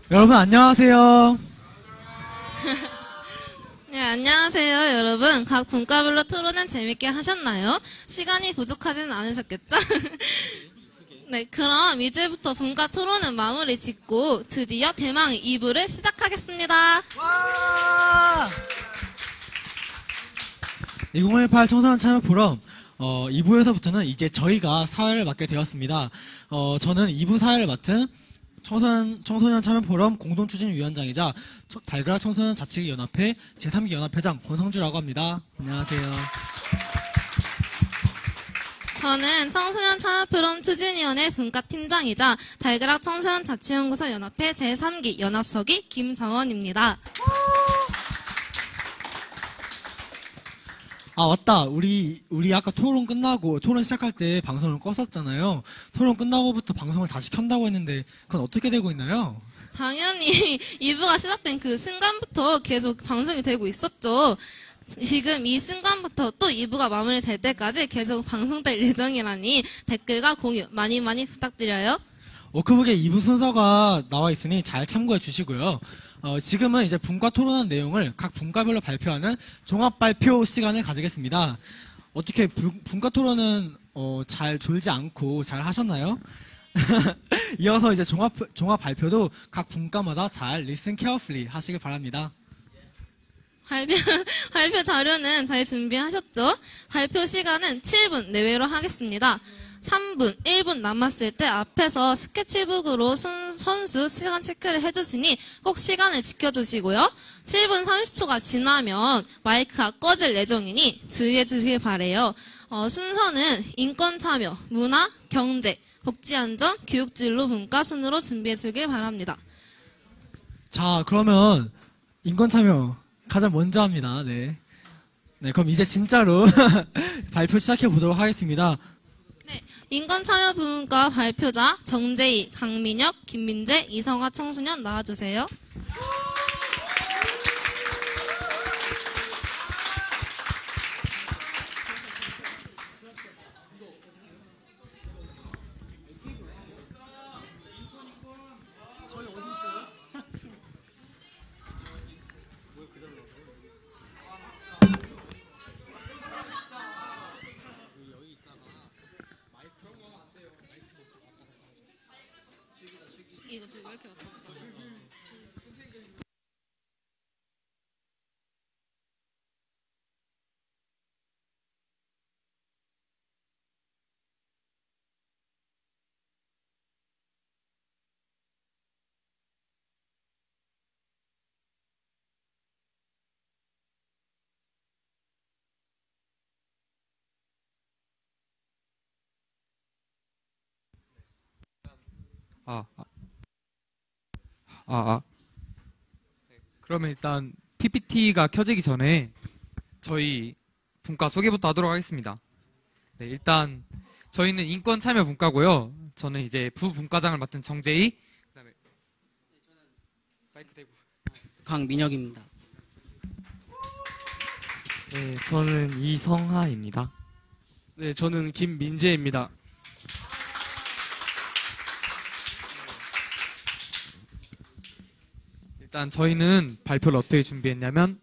여러분 안녕하세요. 네, 안녕하세요, 여러분. 각 분과별로 토론은 재밌게 하셨나요? 시간이 부족하지는 않으셨겠죠? 네, 그럼 이제부터 분과 토론은 마무리 짓고 드디어 대망의 2부를 시작하겠습니다. 와! 2018 청소년 참여 포럼 2부에서부터는 이제 저희가 사회를 맡게 되었습니다. 저는 2부 사회를 맡은 청소년 참여 포럼 공동추진위원장이자 달그락 청소년 자치기 연합회 제3기 연합회장 권성주라고 합니다. 안녕하세요. 저는 청소년 참여포럼 추진위원회 분과팀장이자 달그락 청소년 자치연구소 연합회 제3기 연합서기 김정원입니다. 아 맞다. 우리 아까 토론 시작할 때 방송을 껐었잖아요. 토론 끝나고부터 방송을 다시 켠다고 했는데 그건 어떻게 되고 있나요? 당연히 2부가 시작된 그 순간부터 계속 방송이 되고 있었죠. 지금 이 순간부터 또 2부가 마무리될 때까지 계속 방송될 예정이라니 댓글과 공유 많이 부탁드려요. 워크북에 2부 순서가 나와 있으니 잘 참고해 주시고요. 지금은 이제 분과 토론한 내용을 각 분과별로 발표하는 종합 발표 시간을 가지겠습니다. 어떻게 분과 토론은 잘 졸지 않고 잘 하셨나요? 이어서 이제 종합 발표도 각 분과마다 잘 listen carefully 하시길 바랍니다. 발표 자료는 잘 준비하셨죠? 발표 시간은 7분 내외로 하겠습니다. 3분, 1분 남았을 때 앞에서 스케치북으로 선수 시간 체크를 해주시니 꼭 시간을 지켜주시고요. 7분 30초가 지나면 마이크가 꺼질 예정이니 주의해 주길 바래요. 순서는 인권 참여, 문화, 경제, 복지안전, 교육진로 분과 순으로 준비해 주길 바랍니다. 자, 그러면 인권 참여 가장 먼저 합니다. 네, 그럼 이제 진짜로 발표 시작해 보도록 하겠습니다. 네, 인권참여분과 발표자 정재희, 강민혁, 김민재, 이성화 청소년 나와주세요. 이거 들고 이렇게 왔다 갔다. 아, 그러면 일단 PPT가 켜지기 전에 저희 분과 소개부터 하도록 하겠습니다. 네, 일단 저희는 인권 참여 분과고요. 저는 이제 부분과장을 맡은 정재희, 그다음에 마이크 대고 강민혁입니다. 네, 저는 이성하입니다. 네, 저는 김민재입니다. 일단 저희는 발표를 어떻게 준비했냐면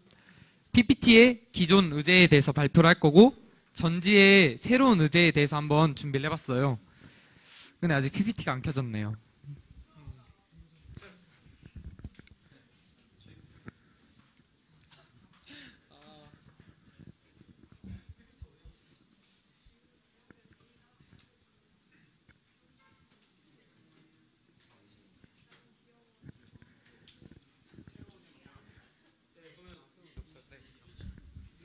PPT의 기존 의제에 대해서 발표를 할 거고 전지의 새로운 의제에 대해서 한번 준비를 해봤어요. 근데 아직 PPT가 안 켜졌네요.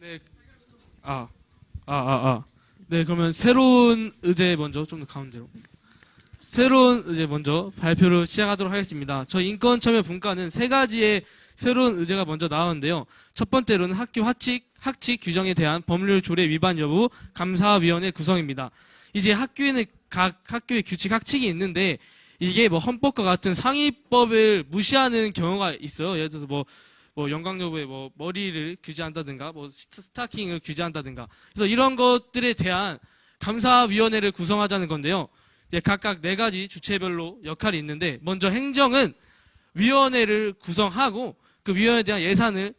네, 네, 그러면 새로운 의제 먼저 좀 더 가운데로. 새로운 의제 먼저 발표를 시작하도록 하겠습니다. 저희 인권 참여 분과는 3가지의 새로운 의제가 먼저 나오는데요. 첫 번째로는 학교 학칙 규정에 대한 법률 조례 위반 여부 감사위원회 구성입니다. 이제 학교에는 각 학교의 규칙 학칙이 있는데 이게 뭐 헌법과 같은 상위법을 무시하는 경우가 있어요. 예를 들어서 뭐 영광 여부에 뭐 머리를 규제한다든가 뭐 스타킹을 규제한다든가 그래서 이런 것들에 대한 감사위원회를 구성하자는 건데요. 이제 각각 4가지 주체별로 역할이 있는데 먼저 행정은 위원회를 구성하고 그 위원회에 대한 예산을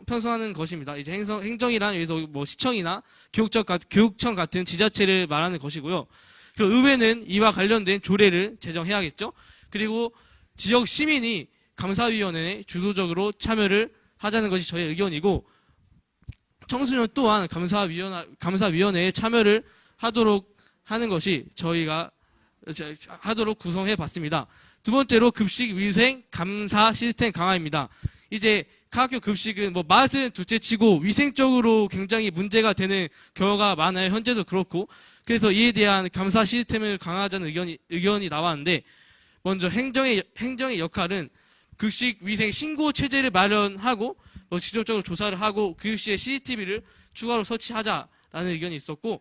편성하는 것입니다. 이제 행정이란 여기서 뭐 시청이나 교육청 같은 지자체를 말하는 것이고요. 그리고 의회는 이와 관련된 조례를 제정해야겠죠. 그리고 지역 시민이 감사위원회에 주도적으로 참여를 하자는 것이 저의 의견이고, 청소년 또한 감사위원회에 참여를 하도록 하는 것이 저희가 하도록 구성해 봤습니다. 두 번째로 급식 위생 감사 시스템 강화입니다. 이제 각 학교 급식은 뭐 맛은 둘째치고 위생적으로 굉장히 문제가 되는 경우가 많아요. 현재도 그렇고. 그래서 이에 대한 감사 시스템을 강화하자는 의견이 나왔는데, 먼저 행정의 역할은 급식 위생 신고 체제를 마련하고 뭐 직접적으로 조사를 하고 교육시에 CCTV를 추가로 설치하자라는 의견이 있었고,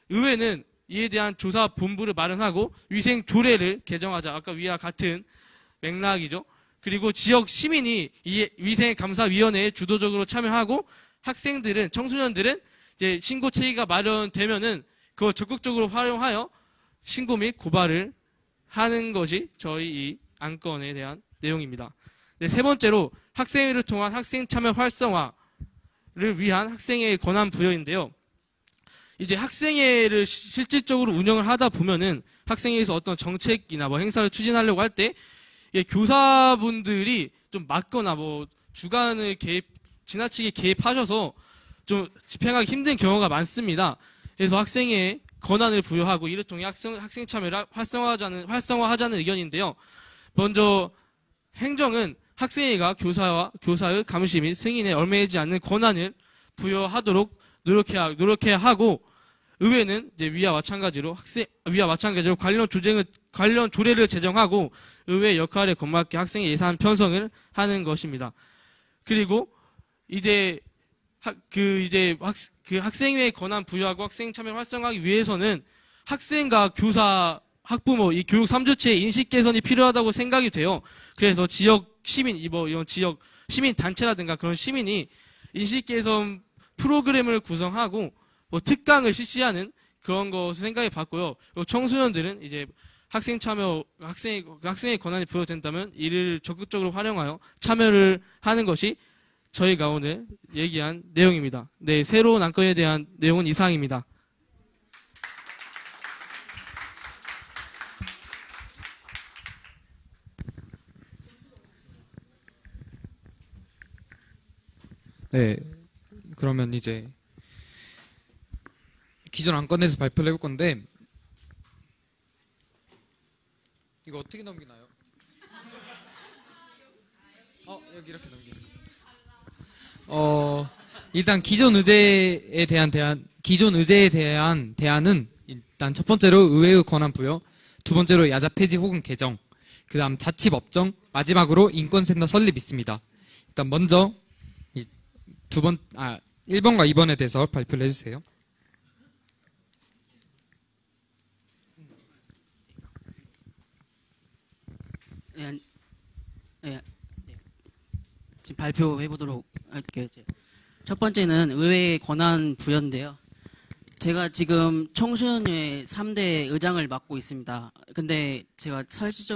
의회는 이에 대한 조사 본부를 마련하고 위생 조례를 개정하자. 아까 위와 같은 맥락이죠. 그리고 지역 시민이 이 위생 감사위원회에 주도적으로 참여하고, 학생들은 청소년들은 이제 신고 체계가 마련되면은 그걸 적극적으로 활용하여 신고 및 고발을 하는 것이 저희 이 안건에 대한 내용입니다. 네, 세 번째로 학생회를 통한 학생 참여 활성화를 위한 학생회의 권한 부여인데요. 이제 학생회를 실질적으로 운영을 하다 보면은 학생회에서 어떤 정책이나 뭐 행사를 추진하려고 할 때 교사분들이 좀 막거나 뭐 주관을 지나치게 개입하셔서 좀 집행하기 힘든 경우가 많습니다. 그래서 학생회에 권한을 부여하고 이를 통해 학생 참여를 활성화하자는 의견인데요. 먼저 행정은 학생회가 교사의 감시 및 승인에 얽매이지 않는 권한을 부여하도록 노력해야 하고, 의회는 이제 위와 마찬가지로 관련 조례를 제정하고 의회 역할에 걸맞게 학생의 예산 편성을 하는 것입니다. 그리고 이제 학생회의 권한 부여하고 학생 참여를 활성화하기 위해서는 학생과 교사, 학부모 이 교육 3주체의 인식 개선이 필요하다고 생각이 돼요. 그래서 지역 시민 이런 지역 시민 단체라든가 그런 시민이 인식 개선 프로그램을 구성하고 뭐 특강을 실시하는 그런 것을 생각해 봤고요. 그리고 청소년들은 이제 학생의 권한이 부여된다면 이를 적극적으로 활용하여 참여를 하는 것이 저희가 오늘 얘기한 내용입니다. 네, 새로운 안건에 대한 내용은 이상입니다. 네, 그러면 이제 기존 안건에서 발표를 해볼 건데, 이거 어떻게 넘기나요? 여기 이렇게 넘기는. 일단 기존 의제에 대한 대안은 일단 첫 번째로 의회의 권한 부여, 두 번째로 야자 폐지 혹은 개정, 그 다음 자치 법정, 마지막으로 인권센터 설립 있습니다. 일단 먼저 1번과 2번에 대해서 발표를 해주세요. 네. 지금 발표해 보도록 할게요. 첫 번째는 의회의 권한 부여인데요. 제가 지금 청소년회 3대 의장을 맡고 있습니다. 근데 제가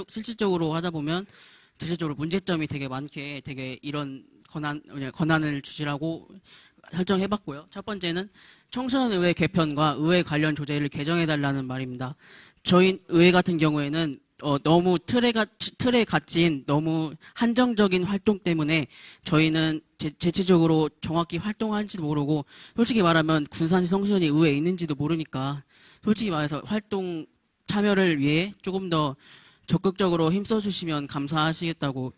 실질적으로 하다 보면 대체적으로 문제점이 되게 많게 되게 이런 권한을 주시라고 설정해봤고요. 첫 번째는 청소년의회 개편과 의회 관련 조례를 개정해달라는 말입니다. 저희 의회 같은 경우에는 너무 틀에 갇힌 너무 한정적인 활동 때문에 저희는 대체적으로 정확히 활동하는지도 모르고, 솔직히 말하면 군산시 청소년이 의회에 있는지도 모르니까 솔직히 말해서 활동 참여를 위해 조금 더 적극적으로 힘써주시면 감사하시겠다고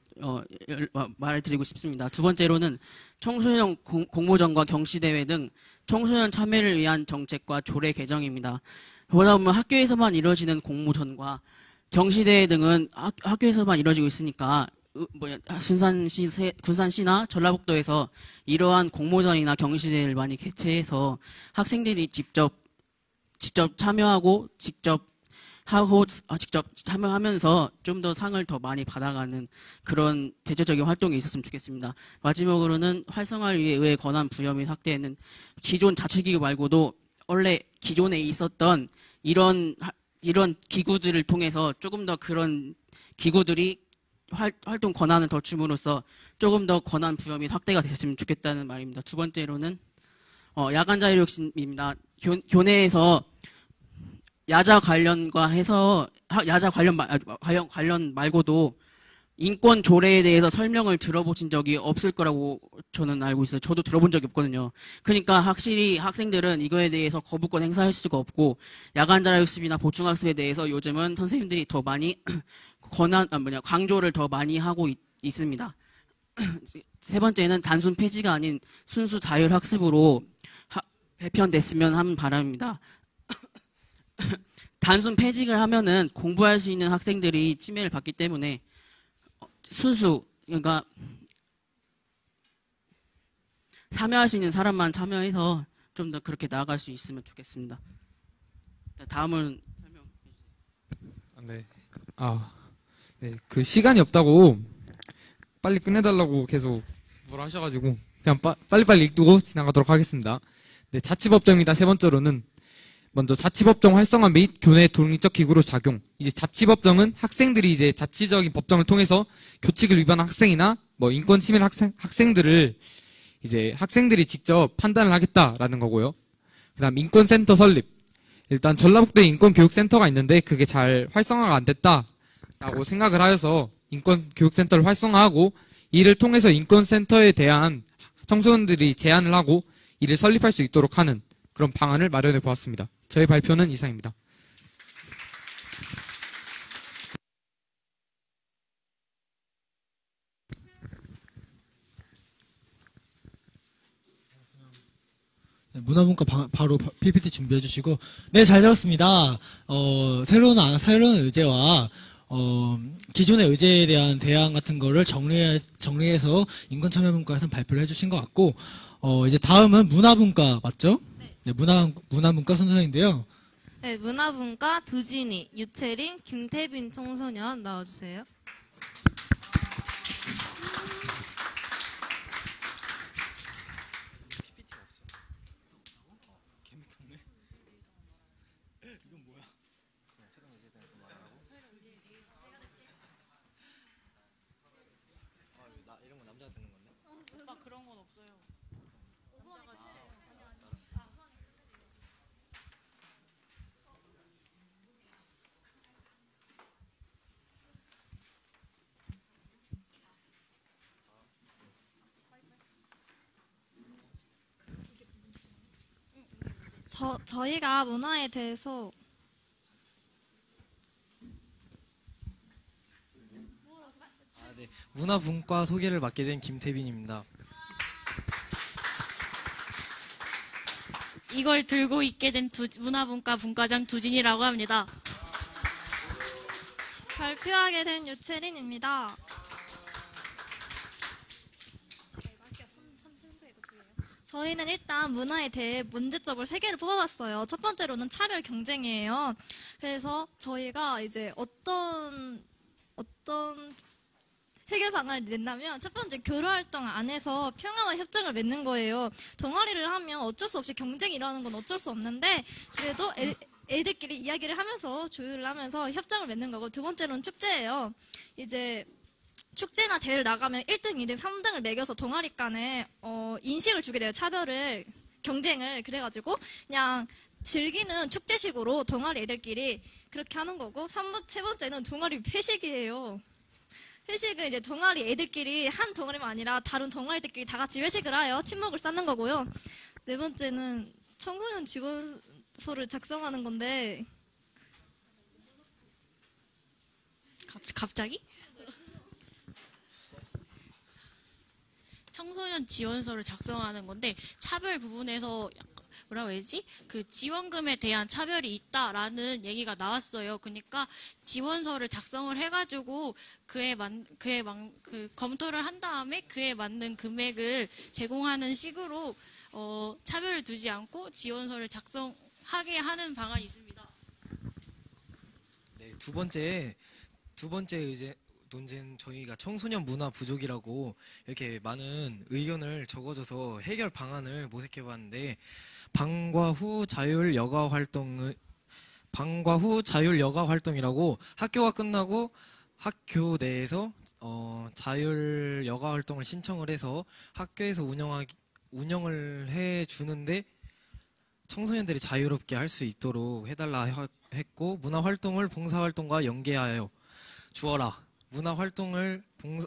말을 드리고 싶습니다. 두 번째로는 청소년 공모전과 경시대회 등 청소년 참여를 위한 정책과 조례 개정입니다. 보다 보면 학교에서만 이루어지는 공모전과 경시대회 등은 학교에서만 이루어지고 있으니까 군산시나 전라북도에서 이러한 공모전이나 경시대회를 많이 개최해서 학생들이 직접 참여하고 직접 참여하면서 좀 더 상을 더 많이 받아가는 그런 대체적인 활동이 있었으면 좋겠습니다. 마지막으로는 활성화를 위해 의회 권한 부여 및 확대에는 기존 자치기구 말고도 원래 기존에 있었던 이런 기구들을 통해서 조금 더 그런 기구들이 활동 권한을 더 줌으로써 조금 더 권한 부여 및 확대가 됐으면 좋겠다는 말입니다. 두 번째로는 야간 자율학습입니다. 교내에서 야자 관련과 해서 야자 관련 말고도 인권 조례에 대해서 설명을 들어보신 적이 없을 거라고 저는 알고 있어요. 저도 들어본 적이 없거든요. 그러니까 확실히 학생들은 이거에 대해서 거부권 행사할 수가 없고 야간 자율학습이나 보충학습에 대해서 요즘은 선생님들이 더 많이 강조를 더 많이 하고 있습니다. 세 번째는 단순 폐지가 아닌 순수 자율학습으로 배편됐으면 하는 바람입니다. 단순 폐지를 하면은 공부할 수 있는 학생들이 침해를 받기 때문에 그러니까 참여할 수 있는 사람만 참여해서 좀 더 그렇게 나아갈 수 있으면 좋겠습니다. 다음은 설명해 주세요. 네. 그 시간이 없다고 빨리 끝내달라고 계속 뭐라 하셔가지고 그냥 빨리빨리 읽고 지나가도록 하겠습니다. 네, 자치법정입니다. 세 번째로는 먼저 자치법정 활성화 및 교내 독립적 기구로 작용. 이제 자치법정은 학생들이 이제 자치적인 법정을 통해서 교칙을 위반한 학생이나 뭐 인권 침해 학생들을 이제 학생들이 직접 판단을 하겠다라는 거고요. 그다음 인권센터 설립. 일단 전라북도에 인권교육센터가 있는데 그게 잘 활성화가 안 됐다라고 생각을 하여서 인권교육센터를 활성화하고 이를 통해서 인권센터에 대한 청소년들이 제안을 하고 이를 설립할 수 있도록 하는 그런 방안을 마련해 보았습니다. 저희 발표는 이상입니다. 네, 문화분과 바로 PPT 준비해 주시고. 네, 잘 들었습니다. 새로운 의제와 기존의 의제에 대한 대안 같은 거를 정리해서 인권참여분과에서 발표를 해주신 것 같고, 이제 다음은 문화분과 맞죠? 네, 문화분과 순서인데요. 네, 문화분과 두진이, 유채린, 김태빈 청소년 나와주세요. 저희가 문화에 대해서 네. 문화분과 소개를 맡게 된 김태빈입니다. 이걸 들고 있게 된 문화분과 분과장 두진이라고 합니다. 발표하게 된 유채린입니다. 저희는 일단 문화에 대해 문제점을 3개를 뽑아봤어요. 첫 번째로는 차별 경쟁이에요. 그래서 저희가 이제 어떤 해결 방안을 낸다면 첫 번째 교류 활동 안에서 평화와 협정을 맺는 거예요. 동아리를 하면 어쩔 수 없이 경쟁이 일어나는 건 어쩔 수 없는데 그래도 애들끼리 이야기를 하면서 조율을 하면서 협정을 맺는 거고, 두 번째로는 축제예요. 이제 축제나 대회를 나가면 1등, 2등, 3등을 매겨서 동아리 간에 인식을 주게 돼요. 차별을, 경쟁을. 그래가지고 그냥 즐기는 축제식으로 동아리 애들끼리 그렇게 하는 거고, 세 번째는 동아리 회식이에요. 회식은 이제 동아리 애들끼리 한 동아리만 아니라 다른 동아리들끼리 다 같이 회식을 해요. 친목을 쌓는 거고요. 네 번째는 청소년 지원서를 작성하는 건데. 갑자기? 청소년 지원서를 작성하는 건데 차별 부분에서 뭐라고 해야지? 그 지원금에 대한 차별이 있다라는 얘기가 나왔어요. 그러니까 지원서를 작성을 해가지고 그 검토를 한 다음에 그에 맞는 금액을 제공하는 식으로 차별을 두지 않고 지원서를 작성하게 하는 방안이 있습니다. 네, 두 번째 논제는 저희가 청소년 문화 부족이라고 이렇게 많은 의견을 적어줘서 해결 방안을 모색해봤는데, 방과 후 자율 여가 활동이라고 학교가 끝나고 학교 내에서 자율 여가 활동을 신청을 해서 학교에서 운영을 해 주는데 청소년들이 자유롭게 할 수 있도록 해달라 했고, 문화 활동을 봉사 활동과 연계하여 주어라. 문화 활동을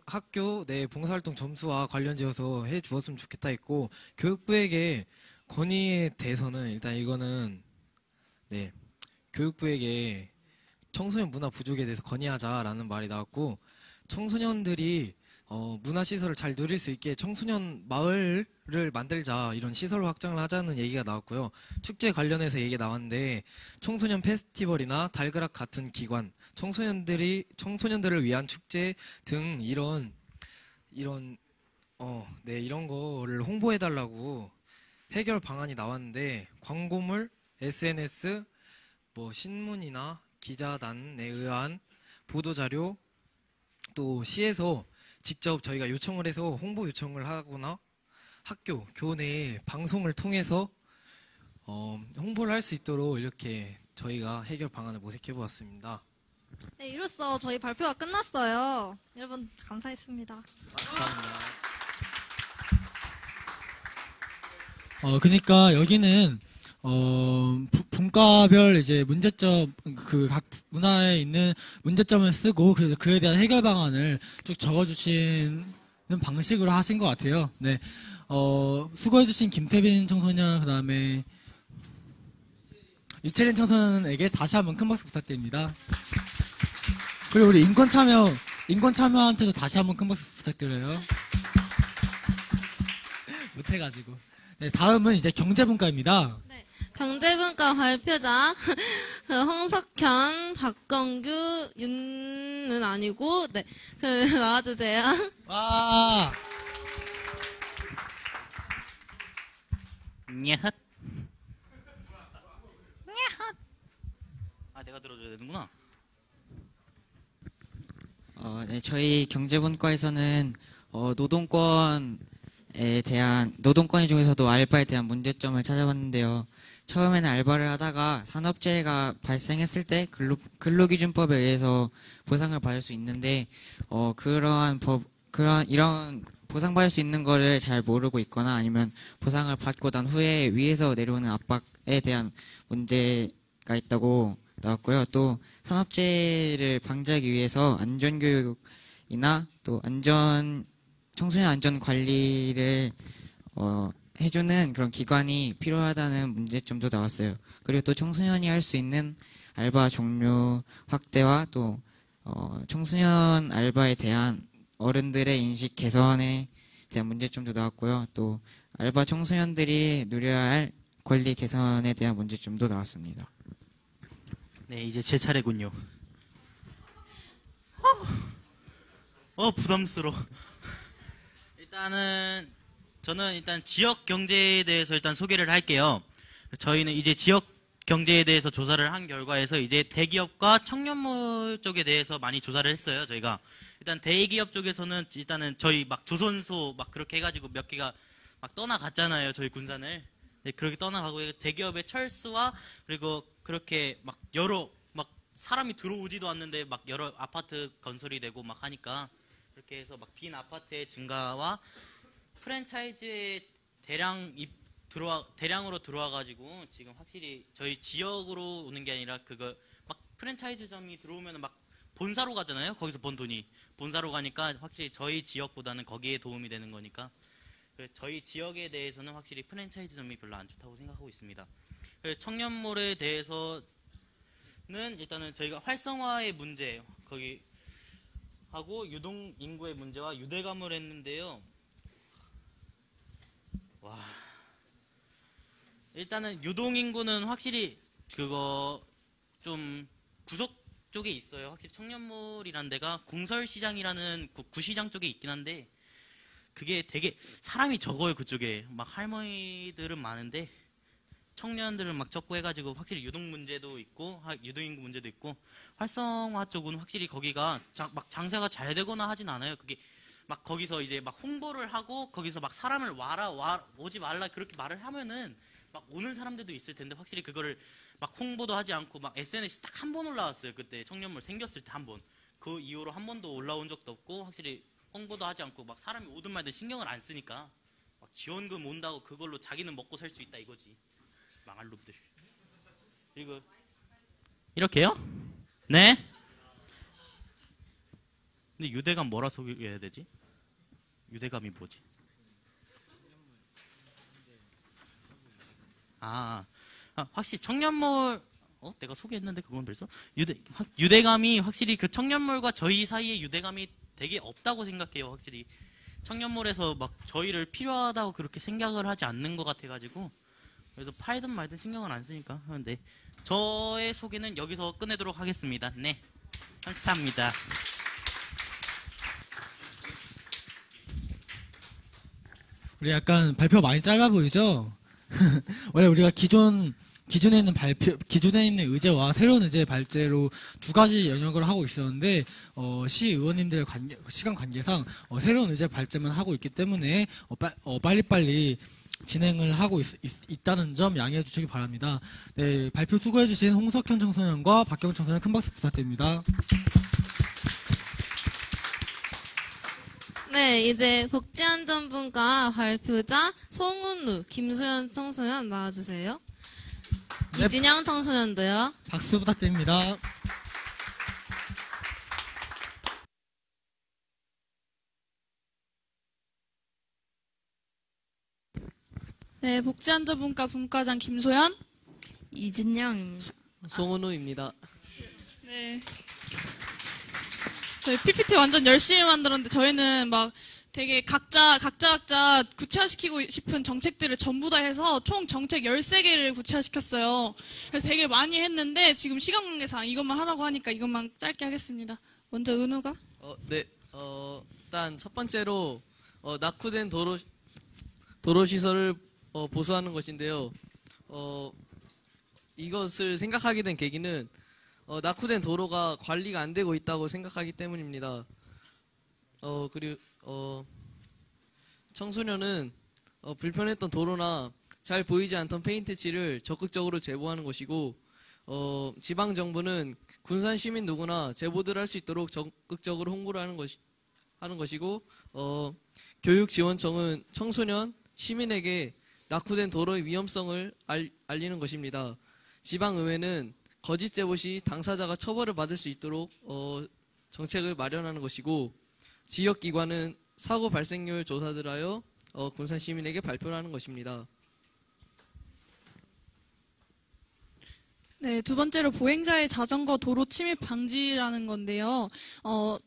학교 내 봉사 활동 점수와 관련지어서 해 주었으면 좋겠다 했고, 교육부에게 건의에 대해서는 일단 이거는 교육부에게 청소년 문화 부족에 대해서 건의하자라는 말이 나왔고, 청소년들이 문화시설을 잘 누릴 수 있게 청소년 마을을 만들자, 이런 시설 확장을 하자는 얘기가 나왔고요. 축제 관련해서 얘기가 나왔는데, 청소년 페스티벌이나 달그락 같은 기관, 청소년들을 위한 축제 등 이런 거를 홍보해달라고 해결 방안이 나왔는데, 광고물, SNS, 신문이나 기자단에 의한 보도자료, 또 시에서 직접 저희가 요청을 해서 홍보 요청을 하거나 학교, 교내 방송을 통해서 홍보를 할 수 있도록 이렇게 저희가 해결 방안을 모색해 보았습니다. 네, 이로써 저희 발표가 끝났어요. 여러분 감사했습니다. 감사합니다. 그러니까 여기는 분과별 이제 문제점, 각 문화에 있는 문제점을 쓰고, 그래서 그에 대한 해결 방안을 쭉 적어주시는 방식으로 하신 것 같아요. 네. 수고해주신 김태빈 청소년, 그 다음에 이채린 청소년에게 다시 한번 큰 박수 부탁드립니다. 그리고 우리 인권 참여한테도 다시 한번 큰 박수 부탁드려요. 못해가지고. 네, 다음은 이제 경제분과입니다. 네, 경제분과 발표자 홍석현, 박건규, 윤은 아니고 나와주세요. 와. 냐핫. 아, 내가 들어줘야 되는구나. 네, 저희 경제분과에서는 노동권에 대한, 노동권 중에서도 알바에 대한 문제점을 찾아봤는데요. 처음에는 알바를 하다가 산업재해가 발생했을 때 근로기준법에 의해서 보상을 받을 수 있는데, 이런 보상받을 수 있는 거를 잘 모르고 있거나 아니면 보상을 받고 난 후에 위에서 내려오는 압박에 대한 문제가 있다고 나왔고요. 또 산업재해를 방지하기 위해서 안전교육이나 또 청소년 안전 관리를 해주는 그런 기관이 필요하다는 문제점도 나왔어요. 그리고 또 청소년이 할 수 있는 알바 종류 확대와 또 청소년 알바에 대한 어른들의 인식 개선에 대한 문제점도 나왔고요. 또 알바 청소년들이 누려야 할 권리 개선에 대한 문제점도 나왔습니다. 네, 이제 제 차례군요. 부담스러워. 저는 일단 지역 경제에 대해서 일단 소개를 할게요. 저희는 이제 지역 경제에 대해서 조사를 한 결과에서 이제 대기업과 청년몰 쪽에 대해서 많이 조사를 했어요, 저희가. 일단 대기업 쪽에서는 일단은 저희 막 조선소 막 그렇게 해가지고 몇 개가 막 떠나갔잖아요, 저희 군산을. 네, 그렇게 떠나가고 대기업의 철수와 그리고 그렇게 막 사람이 들어오지도 않는데 막 여러 아파트 건설이 되고 막 하니까 그렇게 해서 막 빈 아파트의 증가와 프랜차이즈의 대량으로 들어와가지고 지금 확실히 저희 지역으로 오는 게 아니라 막 프랜차이즈점이 들어오면 막 본사로 가잖아요. 거기서 번 돈이 본사로 가니까 확실히 저희 지역보다는 거기에 도움이 되는 거니까 저희 지역에 대해서는 확실히 프랜차이즈점이 별로 안 좋다고 생각하고 있습니다. 청년몰에 대해서는 일단은 저희가 활성화의 문제 거기 하고 유동 인구의 문제와 유대감을 했는데요. 와, 일단은 유동 인구는 확실히 좀 구석 쪽에 있어요. 확실히 청년몰이라는 데가 공설시장이라는 구시장 쪽에 있긴 한데 그게 되게 사람이 적어요. 그쪽에 막 할머니들은 많은데 청년들은 막 적고 해가지고 확실히 유동 문제도 있고 유동인구 문제도 있고 활성화 쪽은 확실히 거기가 막 장사가 잘 되거나 하진 않아요. 그게 막 거기서 이제 막 홍보를 하고 거기서 막 사람을 오지 말라 그렇게 말을 하면은 막 오는 사람들도 있을 텐데 확실히 그거를 막 홍보도 하지 않고 막 SNS 딱 한 번 올라왔어요. 그때 청년몰 생겼을 때 한 번. 그 이후로 한 번도 올라온 적도 없고 확실히 홍보도 하지 않고 막 사람이 오든 말든 신경을 안 쓰니까 막 지원금 온다고 그걸로 자기는 먹고 살 수 있다 이거지. 망할 놈들. 그리고 이렇게요? 네. 근데 유대감 뭐라 소개해야 되지? 유대감이 뭐지? 확실히 청년몰 내가 소개했는데 그건 벌써 유대감이 확실히 그 청년몰과 저희 사이의 유대감이 되게 없다고 생각해요. 확실히 청년몰에서 막 저희를 필요하다고 그렇게 생각을 하지 않는 것 같아가지고 그래서 팔든 말든 신경을 안 쓰니까 하는데 저의 소개는 여기서 끝내도록 하겠습니다. 네, 감사합니다. 우리 약간 발표 많이 짧아 보이죠? 원래 우리가 기존에 있는 의제와 새로운 의제 발제로 두 가지 영역을 하고 있었는데, 시의원님들의 시간 관계상, 새로운 의제 발제만 하고 있기 때문에, 빨리빨리 진행을 하고 있다는 점 양해해 주시기 바랍니다. 네, 발표 수고해주신 홍석현 청소년과 박경훈 청소년 큰 박수 부탁드립니다. 네, 이제 복지안전분과 발표자 송은루, 김소연 청소년 나와주세요. 네. 이진영 청소년도요. 박수 부탁드립니다. 네, 복지안전분과 분과장 김소연, 이진영입니다. 송은우입니다. 네. 저희 PPT 완전 열심히 만들었는데 저희는 막 되게 각자 구체화시키고 싶은 정책들을 전부 다 해서 총 정책 13개를 구체화시켰어요. 그래서 되게 많이 했는데 지금 시간 관계상 이것만 하라고 하니까 이것만 짧게 하겠습니다. 먼저 은우가? 네. 일단 첫 번째로 낙후된 도로 시설을 보수하는 것인데요. 이것을 생각하게 된 계기는 낙후된 도로가 관리가 안 되고 있다고 생각하기 때문입니다. 그리고 청소년은 불편했던 도로나 잘 보이지 않던 페인트 칠을 적극적으로 제보하는 것이고, 지방 정부는 군산 시민 누구나 제보를 할 수 있도록 적극적으로 홍보를 하는 것이고, 교육지원청은 청소년 시민에게 낙후된 도로의 위험성을 알리는 것입니다. 지방의회는 거짓 제보 시 당사자가 처벌을 받을 수 있도록 정책을 마련하는 것이고, 지역기관은 사고 발생률 조사를 하여 군산 시민에게 발표를 하는 것입니다. 네, 두 번째로 보행자의 자전거 도로 침입 방지라는 건데요.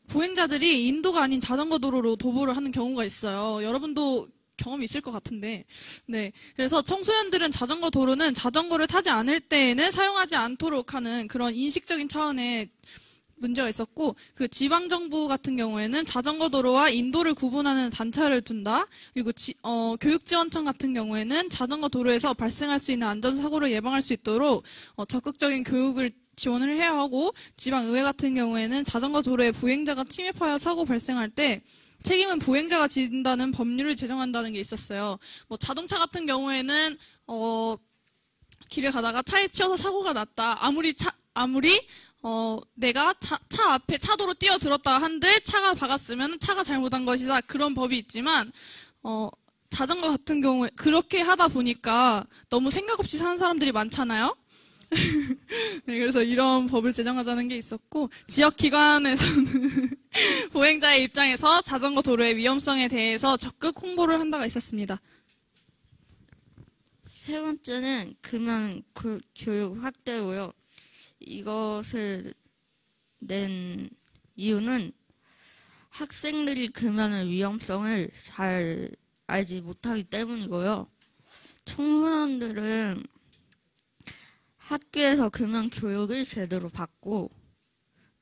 보행자들이 인도가 아닌 자전거 도로로 도보를 하는 경우가 있어요. 여러분도 경험이 있을 것 같은데, 네. 그래서 청소년들은 자전거 도로는 자전거를 타지 않을 때에는 사용하지 않도록 하는 그런 인식적인 차원의 문제가 있었고, 그 지방정부 같은 경우에는 자전거 도로와 인도를 구분하는 단차를 둔다. 그리고 교육지원청 같은 경우에는 자전거 도로에서 발생할 수 있는 안전사고를 예방할 수 있도록 적극적인 교육을 지원을 해야 하고, 지방의회 같은 경우에는 자전거 도로에 보행자가 침입하여 사고 발생할 때 책임은 보행자가 진다는 법률을 제정한다는 게 있었어요. 뭐 자동차 같은 경우에는 길을 가다가 차에 치여서 사고가 났다. 아무리 내가 차 앞에 차도로 뛰어들었다 한들 차가 박았으면 차가 잘못한 것이다. 그런 법이 있지만 자전거 같은 경우에 그렇게 하다 보니까 너무 생각 없이 사는 사람들이 많잖아요. 네, 그래서 이런 법을 제정하자는 게 있었고, 지역기관에서는 보행자의 입장에서 자전거 도로의 위험성에 대해서 적극 홍보를 한다가 있었습니다. 세 번째는 금연 교육 확대고요. 이것을 낸 이유는 학생들이 금연의 위험성을 잘 알지 못하기 때문이고요. 청소년들은 학교에서 금연 교육을 제대로 받고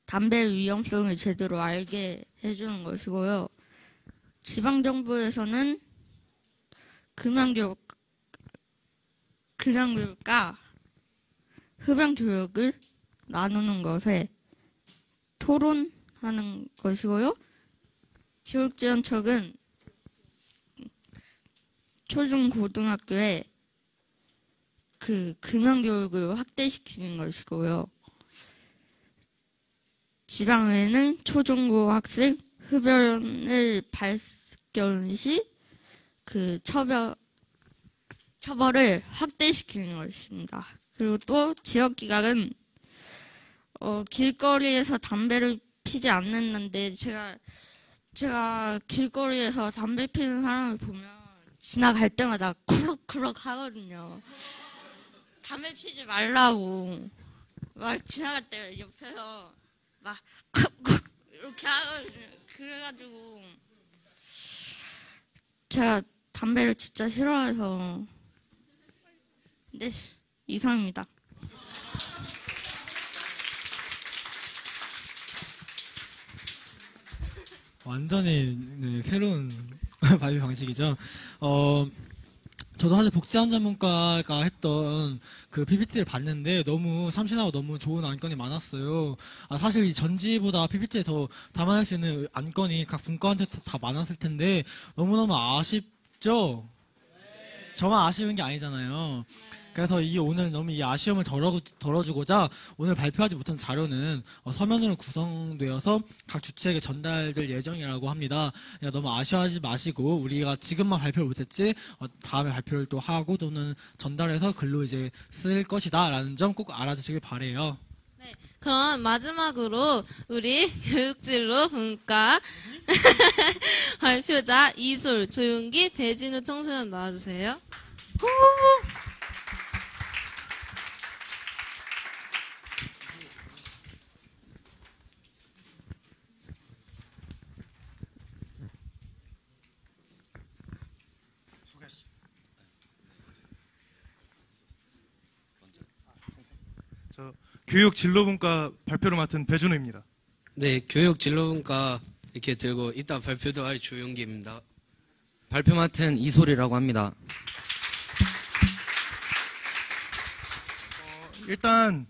담배 위험성을 제대로 알게 해주는 것이고요. 지방정부에서는 금연교육과 흡연교육을 나누는 것에 토론하는 것이고요. 교육지원청은 초중고등학교에 금연교육을 확대시키는 것이고요. 지방에는 초중고 학생 흡연을 발견 시 그 처벌을 확대시키는 것입니다. 그리고 또 지역기각은 길거리에서 담배를 피지 않는데 제가 길거리에서 담배 피는 사람을 보면 지나갈 때마다 쿠럭쿠럭 하거든요. 담배 피지 말라고 막 지나갈 때 옆에서 막 이렇게 하거든요. 그래가지고 제가 담배를 진짜 싫어해서 네 이상입니다. 완전히 네, 새로운 발표 방식이죠. 저도 사실 복지안전문과가 했던 그 PPT를 봤는데 너무 참신하고 너무 좋은 안건이 많았어요. 사실 이 전지보다 PPT에 더 담아낼 수 있는 안건이 각 분과한테 다 많았을 텐데 너무너무 아쉽죠? 저만 아쉬운 게 아니잖아요. 그래서 오늘 너무 이 아쉬움을 덜어주고자 오늘 발표하지 못한 자료는 서면으로 구성되어서 각 주체에게 전달될 예정이라고 합니다. 너무 아쉬워하지 마시고 우리가 지금만 발표를 못했지 다음에 발표를 또 하고 또는 전달해서 글로 이제 쓸 것이다라는 점 꼭 알아주시길 바래요. 네, 그럼 마지막으로 우리 교육진로 분과 발표자 이솔, 조윤기, 배진우 청소년 나와주세요. 저 교육진로분과 발표를 맡은 배준우입니다. 네, 교육진로분과 이렇게 들고 이따 발표도 할 조용기입니다. 발표 맡은 이솔이라고 합니다. 일단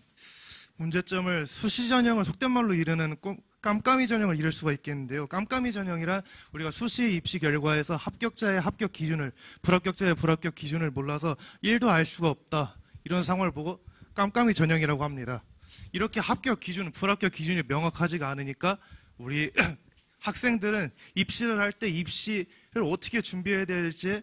문제점을 수시 전형을 속된 말로 이르는 깜깜이 전형을 이룰 수가 있겠는데요. 깜깜이 전형이란 우리가 수시 입시 결과에서 합격자의 합격 기준을, 불합격자의 불합격 기준을 몰라서 1도 알 수가 없다. 이런 상황을 보고 깜깜이 전형이라고 합니다. 이렇게 합격 기준, 불합격 기준이 명확하지가 않으니까 우리 학생들은 입시를 할 때 입시를 어떻게 준비해야 될지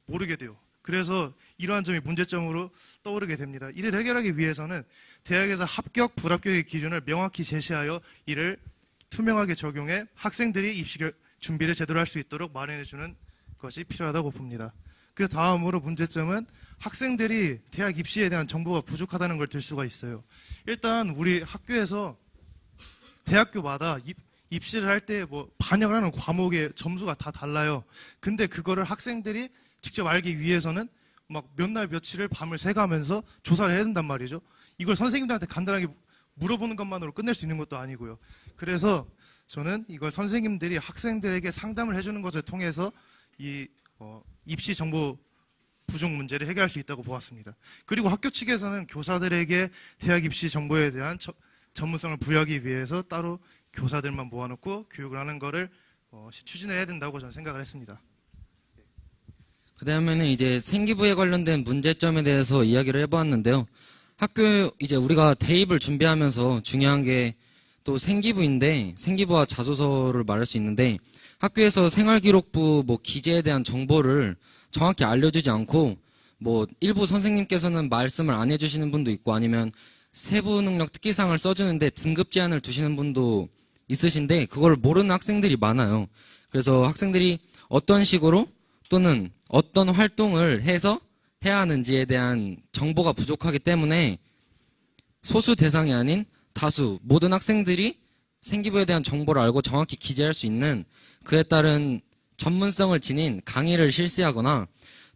모르게 돼요. 그래서 이러한 점이 문제점으로 떠오르게 됩니다. 이를 해결하기 위해서는 대학에서 합격, 불합격의 기준을 명확히 제시하여 이를 투명하게 적용해 학생들이 입시 준비를 제대로 할 수 있도록 마련해주는 것이 필요하다고 봅니다. 그 다음으로 문제점은 학생들이 대학 입시에 대한 정보가 부족하다는 걸 들 수가 있어요. 일단 우리 학교에서 대학교마다 입시를 할 때 반영을 하는 과목의 점수가 다 달라요. 근데 그거를 학생들이 직접 알기 위해서는 막 몇 날 며칠을 밤을 새가면서 조사를 해야 된단 말이죠. 이걸 선생님들한테 간단하게 물어보는 것만으로 끝낼 수 있는 것도 아니고요. 그래서 저는 이걸 선생님들이 학생들에게 상담을 해주는 것을 통해서 이 입시 정보 부족 문제를 해결할 수 있다고 보았습니다. 그리고 학교 측에서는 교사들에게 대학 입시 정보에 대한 전문성을 부여하기 위해서 따로 교사들만 모아놓고 교육을 하는 거를 추진을 해야 된다고 저는 생각을 했습니다. 그 다음에는 이제 생기부에 관련된 문제점에 대해서 이야기를 해보았는데요. 학교 이제 우리가 대입을 준비하면서 중요한 게 또 생기부인데 생기부와 자소서를 말할 수 있는데 학교에서 생활기록부 기재에 대한 정보를 정확히 알려주지 않고 일부 선생님께서는 말씀을 안 해주시는 분도 있고 아니면 세부 능력 특기사항을 써주는데 등급 제한을 두시는 분도 있으신데 그걸 모르는 학생들이 많아요. 그래서 학생들이 어떤 식으로 또는 어떤 활동을 해서 해야 하는지에 대한 정보가 부족하기 때문에 소수 대상이 아닌 다수 모든 학생들이 생기부에 대한 정보를 알고 정확히 기재할 수 있는 그에 따른 전문성을 지닌 강의를 실시하거나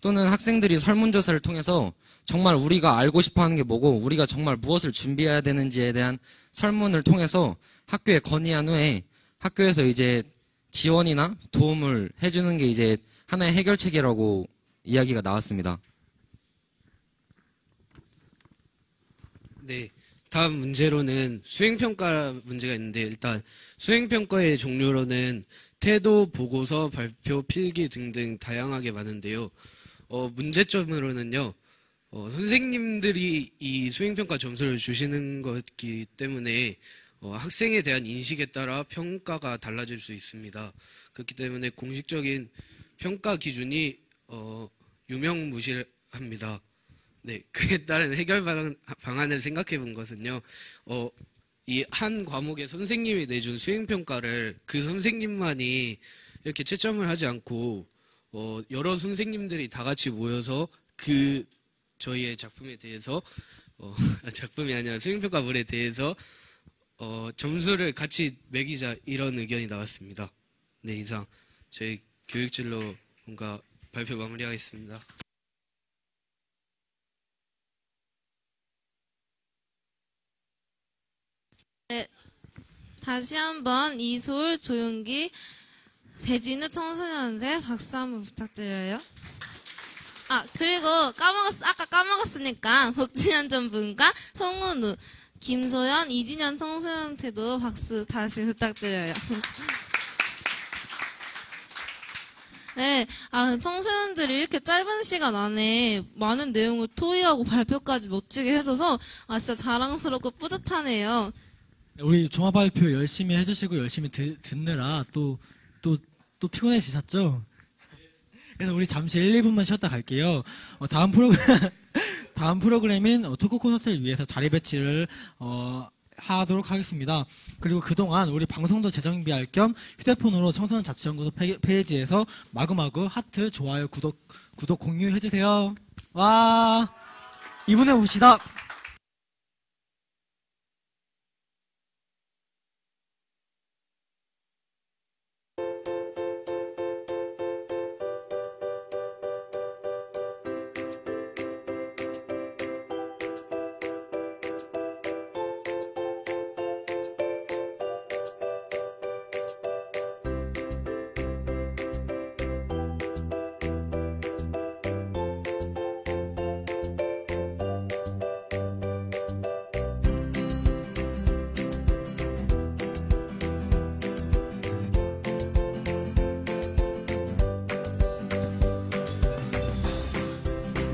또는 학생들이 설문조사를 통해서 정말 우리가 알고 싶어하는 게 뭐고 우리가 정말 무엇을 준비해야 되는지에 대한 설문을 통해서 학교에 건의한 후에 학교에서 이제 지원이나 도움을 해주는 게 이제 하나의 해결책이라고 이야기가 나왔습니다. 네, 다음 문제로는 수행평가 문제가 있는데 일단 수행평가의 종류로는 태도, 보고서, 발표, 필기 등등 다양하게 많은데요. 문제점으로는요. 선생님들이 이 수행평가 점수를 주시는 것이기 때문에 학생에 대한 인식에 따라 평가가 달라질 수 있습니다. 그렇기 때문에 공식적인 평가 기준이 유명무실합니다. 네, 그에 따른 해결 방안을 생각해 본 것은요, 이 한 과목의 선생님이 내준 수행평가를 그 선생님만이 이렇게 채점을 하지 않고, 여러 선생님들이 다 같이 모여서 저희의 작품에 대해서, 작품이 아니라 수행평가물에 대해서, 점수를 같이 매기자, 이런 의견이 나왔습니다. 네, 이상 저희 교육진로 뭔가 발표 마무리하겠습니다. 네, 다시 한번 이솔, 조용기, 배진우 청소년한테 박수 한번 부탁드려요. 그리고 아까 까먹었으니까 복지안전분과 송은우, 김소연, 이진현 청소년한테도 박수 다시 부탁드려요. 네, 청소년들이 이렇게 짧은 시간 안에 많은 내용을 토의하고 발표까지 멋지게 해줘서 진짜 자랑스럽고 뿌듯하네요. 우리 종합발표 열심히 해주시고 열심히 듣느라 또 피곤해지셨죠? 그래서 우리 잠시 1, 2분만 쉬었다 갈게요. 다음 프로그램인 토크 콘서트를 위해서 자리 배치를 하도록 하겠습니다. 그리고 그동안 우리 방송도 재정비할 겸 휴대폰으로 청소년 자치연구소 페이지에서 마구마구 하트, 좋아요, 구독 공유해주세요. 와, 이분에 봅시다.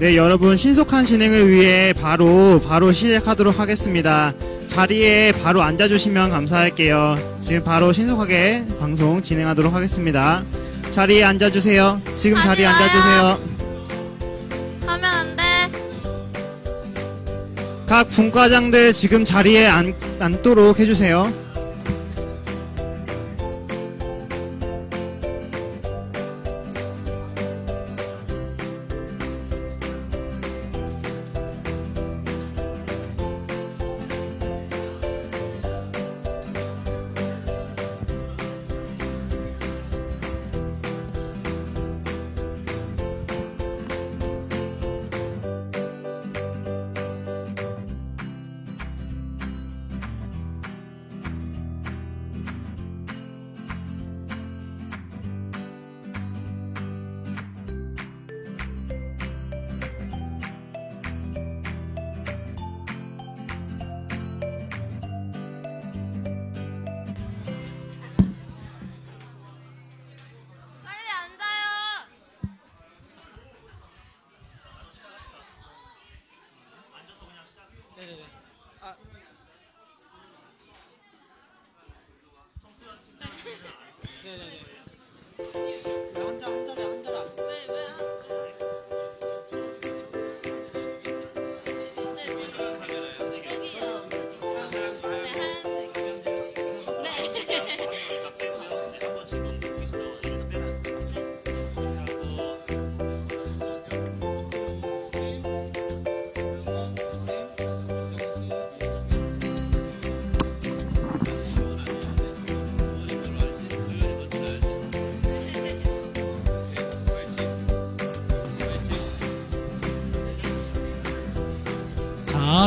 네, 여러분 신속한 진행을 위해 바로 시작하도록 하겠습니다. 자리에 바로 앉아주시면 감사할게요. 지금 바로 신속하게 방송 진행하도록 하겠습니다. 자리에 앉아주세요. 지금 자리에 앉아주세요. 하면 안 돼. 각 분과장들 지금 자리에 앉도록 해주세요.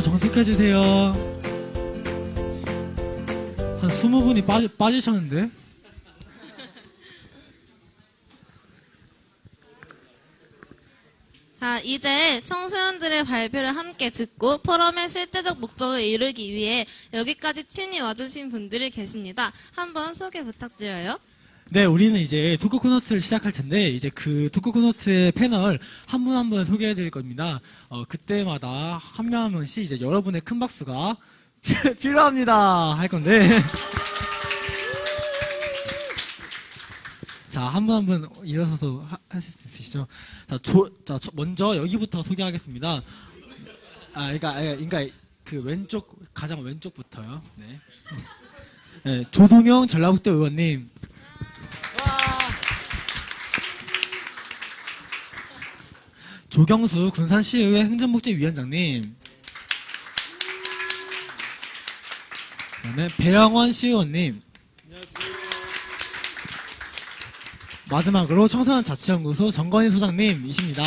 정숙해주세요. 한 20분이 빠지셨는데? 자, 이제 청소년들의 발표를 함께 듣고 포럼의 실제적 목적을 이루기 위해 여기까지 친히 와주신 분들이 계십니다. 한번 소개 부탁드려요. 네, 우리는 이제 토크 코너트를 시작할 텐데, 이제 그 토크 코너트의 패널 한 분 한 분 소개해 드릴 겁니다. 그때마다 한 명 한 명씩 이제 여러분의 큰 박수가 필요합니다 할 건데 자, 한 분 한 분 일어서서 하실 수 있으시죠? 자, 먼저 여기부터 소개하겠습니다. 그러니까 그 왼쪽, 가장 왼쪽부터요. 네. 네, 조동영 전라북도 의원님. 조경수 군산시의회 행정복지위원장님. 그다음에 배영원 시의원님. 마지막으로 청소년 자치연구소 정건희 소장님이십니다.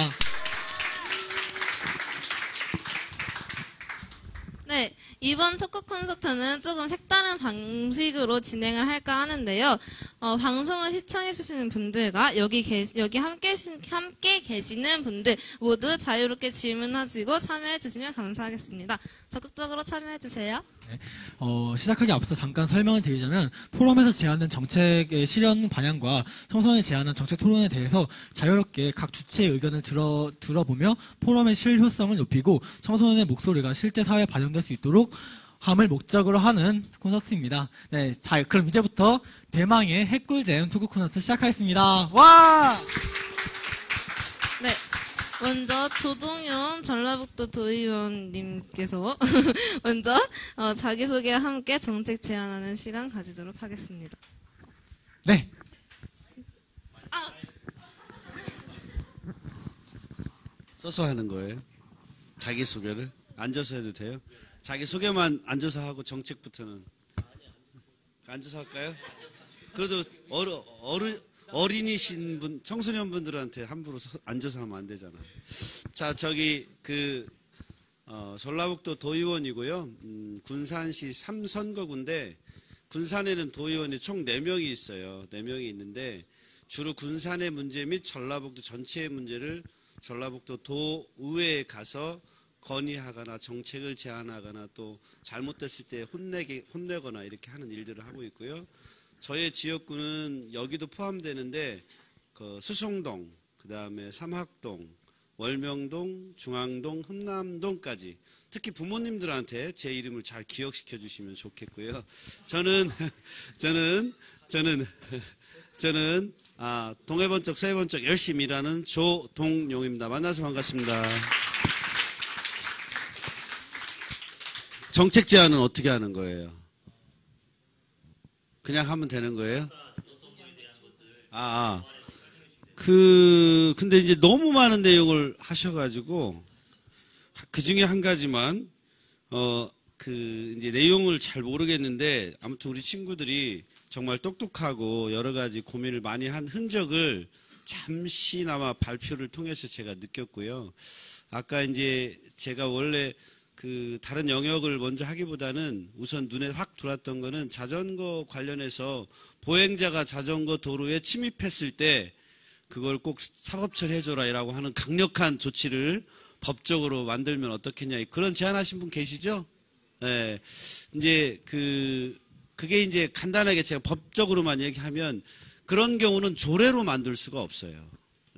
네, 이번 토크 콘서트는 조금 색다른 방식으로 진행을 할까 하는데요. 방송을 시청해주시는 분들과 여기 함께 계시는 분들 모두 자유롭게 질문하시고 참여해주시면 감사하겠습니다. 적극적으로 참여해주세요. 네, 시작하기 앞서 잠깐 설명을 드리자면 포럼에서 제안된 정책의 실현 방향과 청소년이 제안한 정책 토론에 대해서 자유롭게 각 주체의 의견을 들어보며 포럼의 실효성을 높이고 청소년의 목소리가 실제 사회에 반영될 수 있도록 함을 목적으로 하는 콘서트입니다. 네, 자, 그럼 이제부터 대망의 핵꿀잼 토크 콘서트 시작하겠습니다. 와! 네. 먼저 조동현 전라북도 도의원님께서 먼저 자기소개와 함께 정책 제안하는 시간 가지도록 하겠습니다. 네. 서서 하는 거예요? 자기소개를? 앉아서 해도 돼요? 자기소개만 앉아서 하고 정책부터는 앉아서 할까요? 그래도 어린이신 분, 청소년 분들한테 함부로 앉아서 하면 안 되잖아. 자, 전라북도 도의원이고요. 군산시 3선거구인데, 군산에는 도의원이 총 4명이 있어요. 4명이 있는데, 주로 군산의 문제 및 전라북도 전체의 문제를 전라북도 도의회에 가서 건의하거나 정책을 제안하거나 또 잘못됐을 때 혼내거나 이렇게 하는 일들을 하고 있고요. 저의 지역구는 여기도 포함되는데 수송동, 그 다음에 삼학동, 월명동, 중앙동, 흠남동까지 특히 부모님들한테 제 이름을 잘 기억시켜 주시면 좋겠고요. 저는 동해번쩍 서해번쩍 열심히 일하는 조동용입니다. 만나서 반갑습니다. 정책 제안은 어떻게 하는 거예요? 그냥 하면 되는 거예요? 근데 이제 너무 많은 내용을 하셔가지고, 그 중에 한 가지만, 이제 내용을 잘 모르겠는데, 아무튼 우리 친구들이 정말 똑똑하고 여러 가지 고민을 많이 한 흔적을 잠시나마 발표를 통해서 제가 느꼈고요. 아까 이제 제가 원래 다른 영역을 먼저 하기보다는 우선 눈에 확 들어왔던 거는 자전거 관련해서 보행자가 자전거 도로에 침입했을 때 그걸 꼭 사법처리 해줘라라고 하는 강력한 조치를 법적으로 만들면 어떻겠냐. 그런 제안하신 분 계시죠? 네. 이제 그게 이제 간단하게 제가 법적으로만 얘기하면 그런 경우는 조례로 만들 수가 없어요.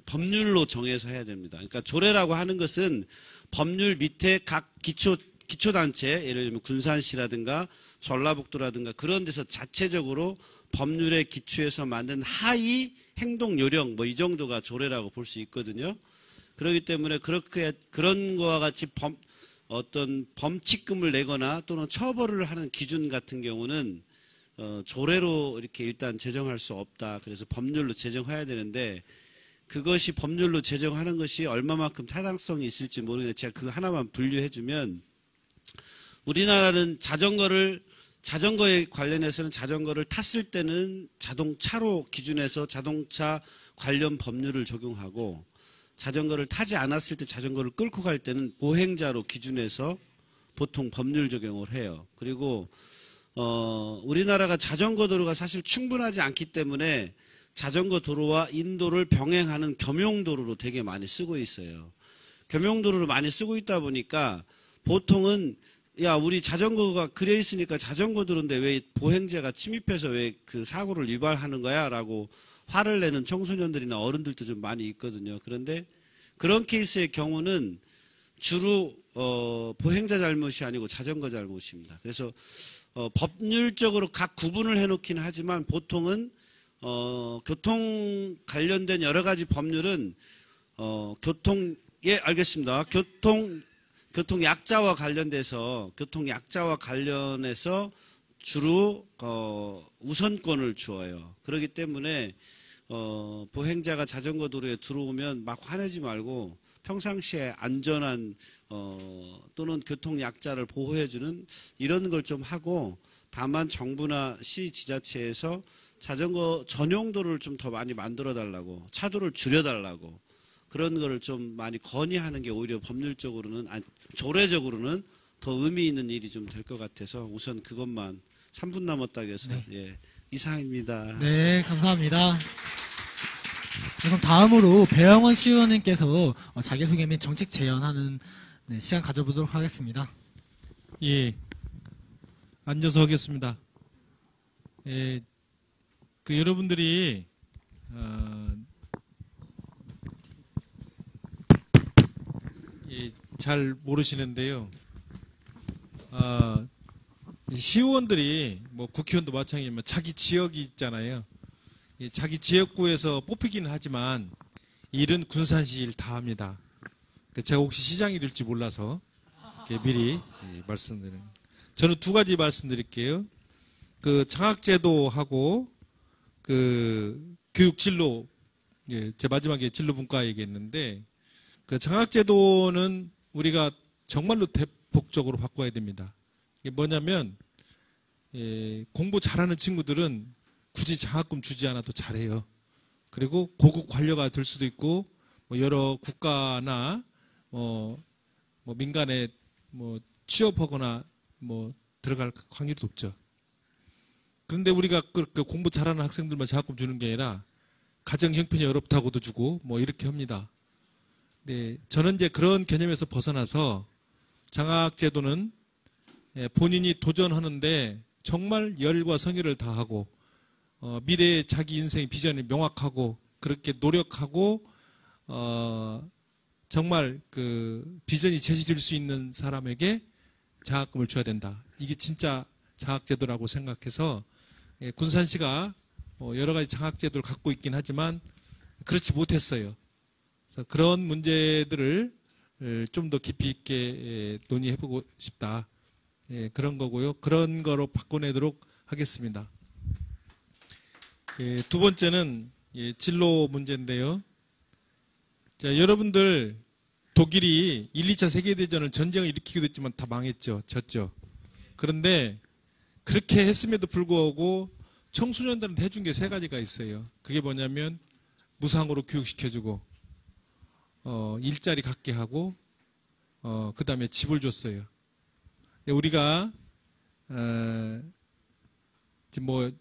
법률로 정해서 해야 됩니다. 그러니까 조례라고 하는 것은 법률 밑에 각 기초단체, 예를 들면 군산시라든가 전라북도라든가 그런 데서 자체적으로 법률에 기초해서 만든 하위 행동요령, 이 정도가 조례라고 볼 수 있거든요. 그렇기 때문에 그런 거와 같이 어떤 범칙금을 내거나 또는 처벌을 하는 기준 같은 경우는 조례로 이렇게 일단 제정할 수 없다. 그래서 법률로 제정해야 되는데 그것이 법률로 제정하는 것이 얼마만큼 타당성이 있을지 모르겠는데 제가 그거 하나만 분류해주면 우리나라는 자전거에 관련해서는 자전거를 탔을 때는 자동차로 기준해서 자동차 관련 법률을 적용하고 자전거를 타지 않았을 때 자전거를 끌고 갈 때는 보행자로 기준해서 보통 법률 적용을 해요. 그리고 우리나라가 자전거 도로가 사실 충분하지 않기 때문에 자전거 도로와 인도를 병행하는 겸용도로로 되게 많이 쓰고 있어요. 겸용도로를 많이 쓰고 있다 보니까 보통은 우리 자전거가 그려 있으니까 자전거 도로인데 왜 보행자가 침입해서 왜 그 사고를 유발하는 거야? 라고 화를 내는 청소년들이나 어른들도 좀 많이 있거든요. 그런데 그런 케이스의 경우는 주로 보행자 잘못이 아니고 자전거 잘못입니다. 그래서 법률적으로 각 구분을 해놓긴 하지만 보통은 교통 관련된 여러 가지 법률은 알겠습니다. 교통약자와 관련해서 주로 우선권을 주어요. 그렇기 때문에 보행자가 자전거 도로에 들어오면 막 화내지 말고 평상시에 안전한 또는 교통약자를 보호해주는 이런 걸 좀 하고, 다만 정부나 시 지자체에서 자전거 전용도를 좀 더 많이 만들어 달라고, 차도를 줄여 달라고, 그런 거를 좀 많이 건의하는 게 오히려 법률적으로는 조례적으로는 더 의미 있는 일이 좀 될 것 같아서 우선 그것만 3분 남았다고 해서 예, 이상입니다. 네, 감사합니다. 그럼 다음으로 배영원 시의원님께서 자기소개 및 정책 제안하는 시간 가져보도록 하겠습니다. 예, 앉아서 하겠습니다. 예, 여러분들이 잘 모르시는데요. 시의원들이 뭐 국회의원도 마찬가지지만 자기 지역이 있잖아요. 자기 지역구에서 뽑히기는 하지만 일은 군산시 일 다 합니다. 제가 혹시 시장이 될지 몰라서 미리 말씀드립니다. 저는 두 가지 말씀드릴게요. 장학제도하고 교육진로, 제 마지막에 진로분과 얘기했는데, 장학제도는 우리가 정말로 대폭적으로 바꿔야 됩니다. 이게 뭐냐면, 공부 잘하는 친구들은 굳이 장학금 주지 않아도 잘해요. 그리고 고급 관료가 될 수도 있고, 여러 국가나, 민간에 취업하거나, 들어갈 확률이 높죠. 그런데 우리가 공부 잘하는 학생들만 장학금 주는 게 아니라, 가정 형편이 어렵다고도 주고, 이렇게 합니다. 네, 저는 이제 그런 개념에서 벗어나서, 장학제도는 본인이 도전하는데 정말 열과 성의를 다하고 미래의 자기 인생의 비전이 명확하고 그렇게 노력하고 정말 비전이 제시될 수 있는 사람에게 장학금을 줘야 된다. 이게 진짜 장학제도라고 생각해서 군산시가 여러 가지 장학제도를 갖고 있긴 하지만 그렇지 못했어요. 그래서 그런 문제들을 좀 더 깊이 있게 논의해보고 싶다. 그런 거고요. 그런 거로 바꿔내도록 하겠습니다. 두 번째는 진로 문제인데요. 자, 여러분들 독일이 1, 2차 세계대전을 전쟁을 일으키기도 했지만 다 망했죠. 졌죠. 그런데 그렇게 했음에도 불구하고 청소년들한테 해준 게 세 가지가 있어요. 그게 뭐냐면 무상으로 교육시켜주고 일자리 갖게 하고 그 다음에 집을 줬어요. 우리가 지금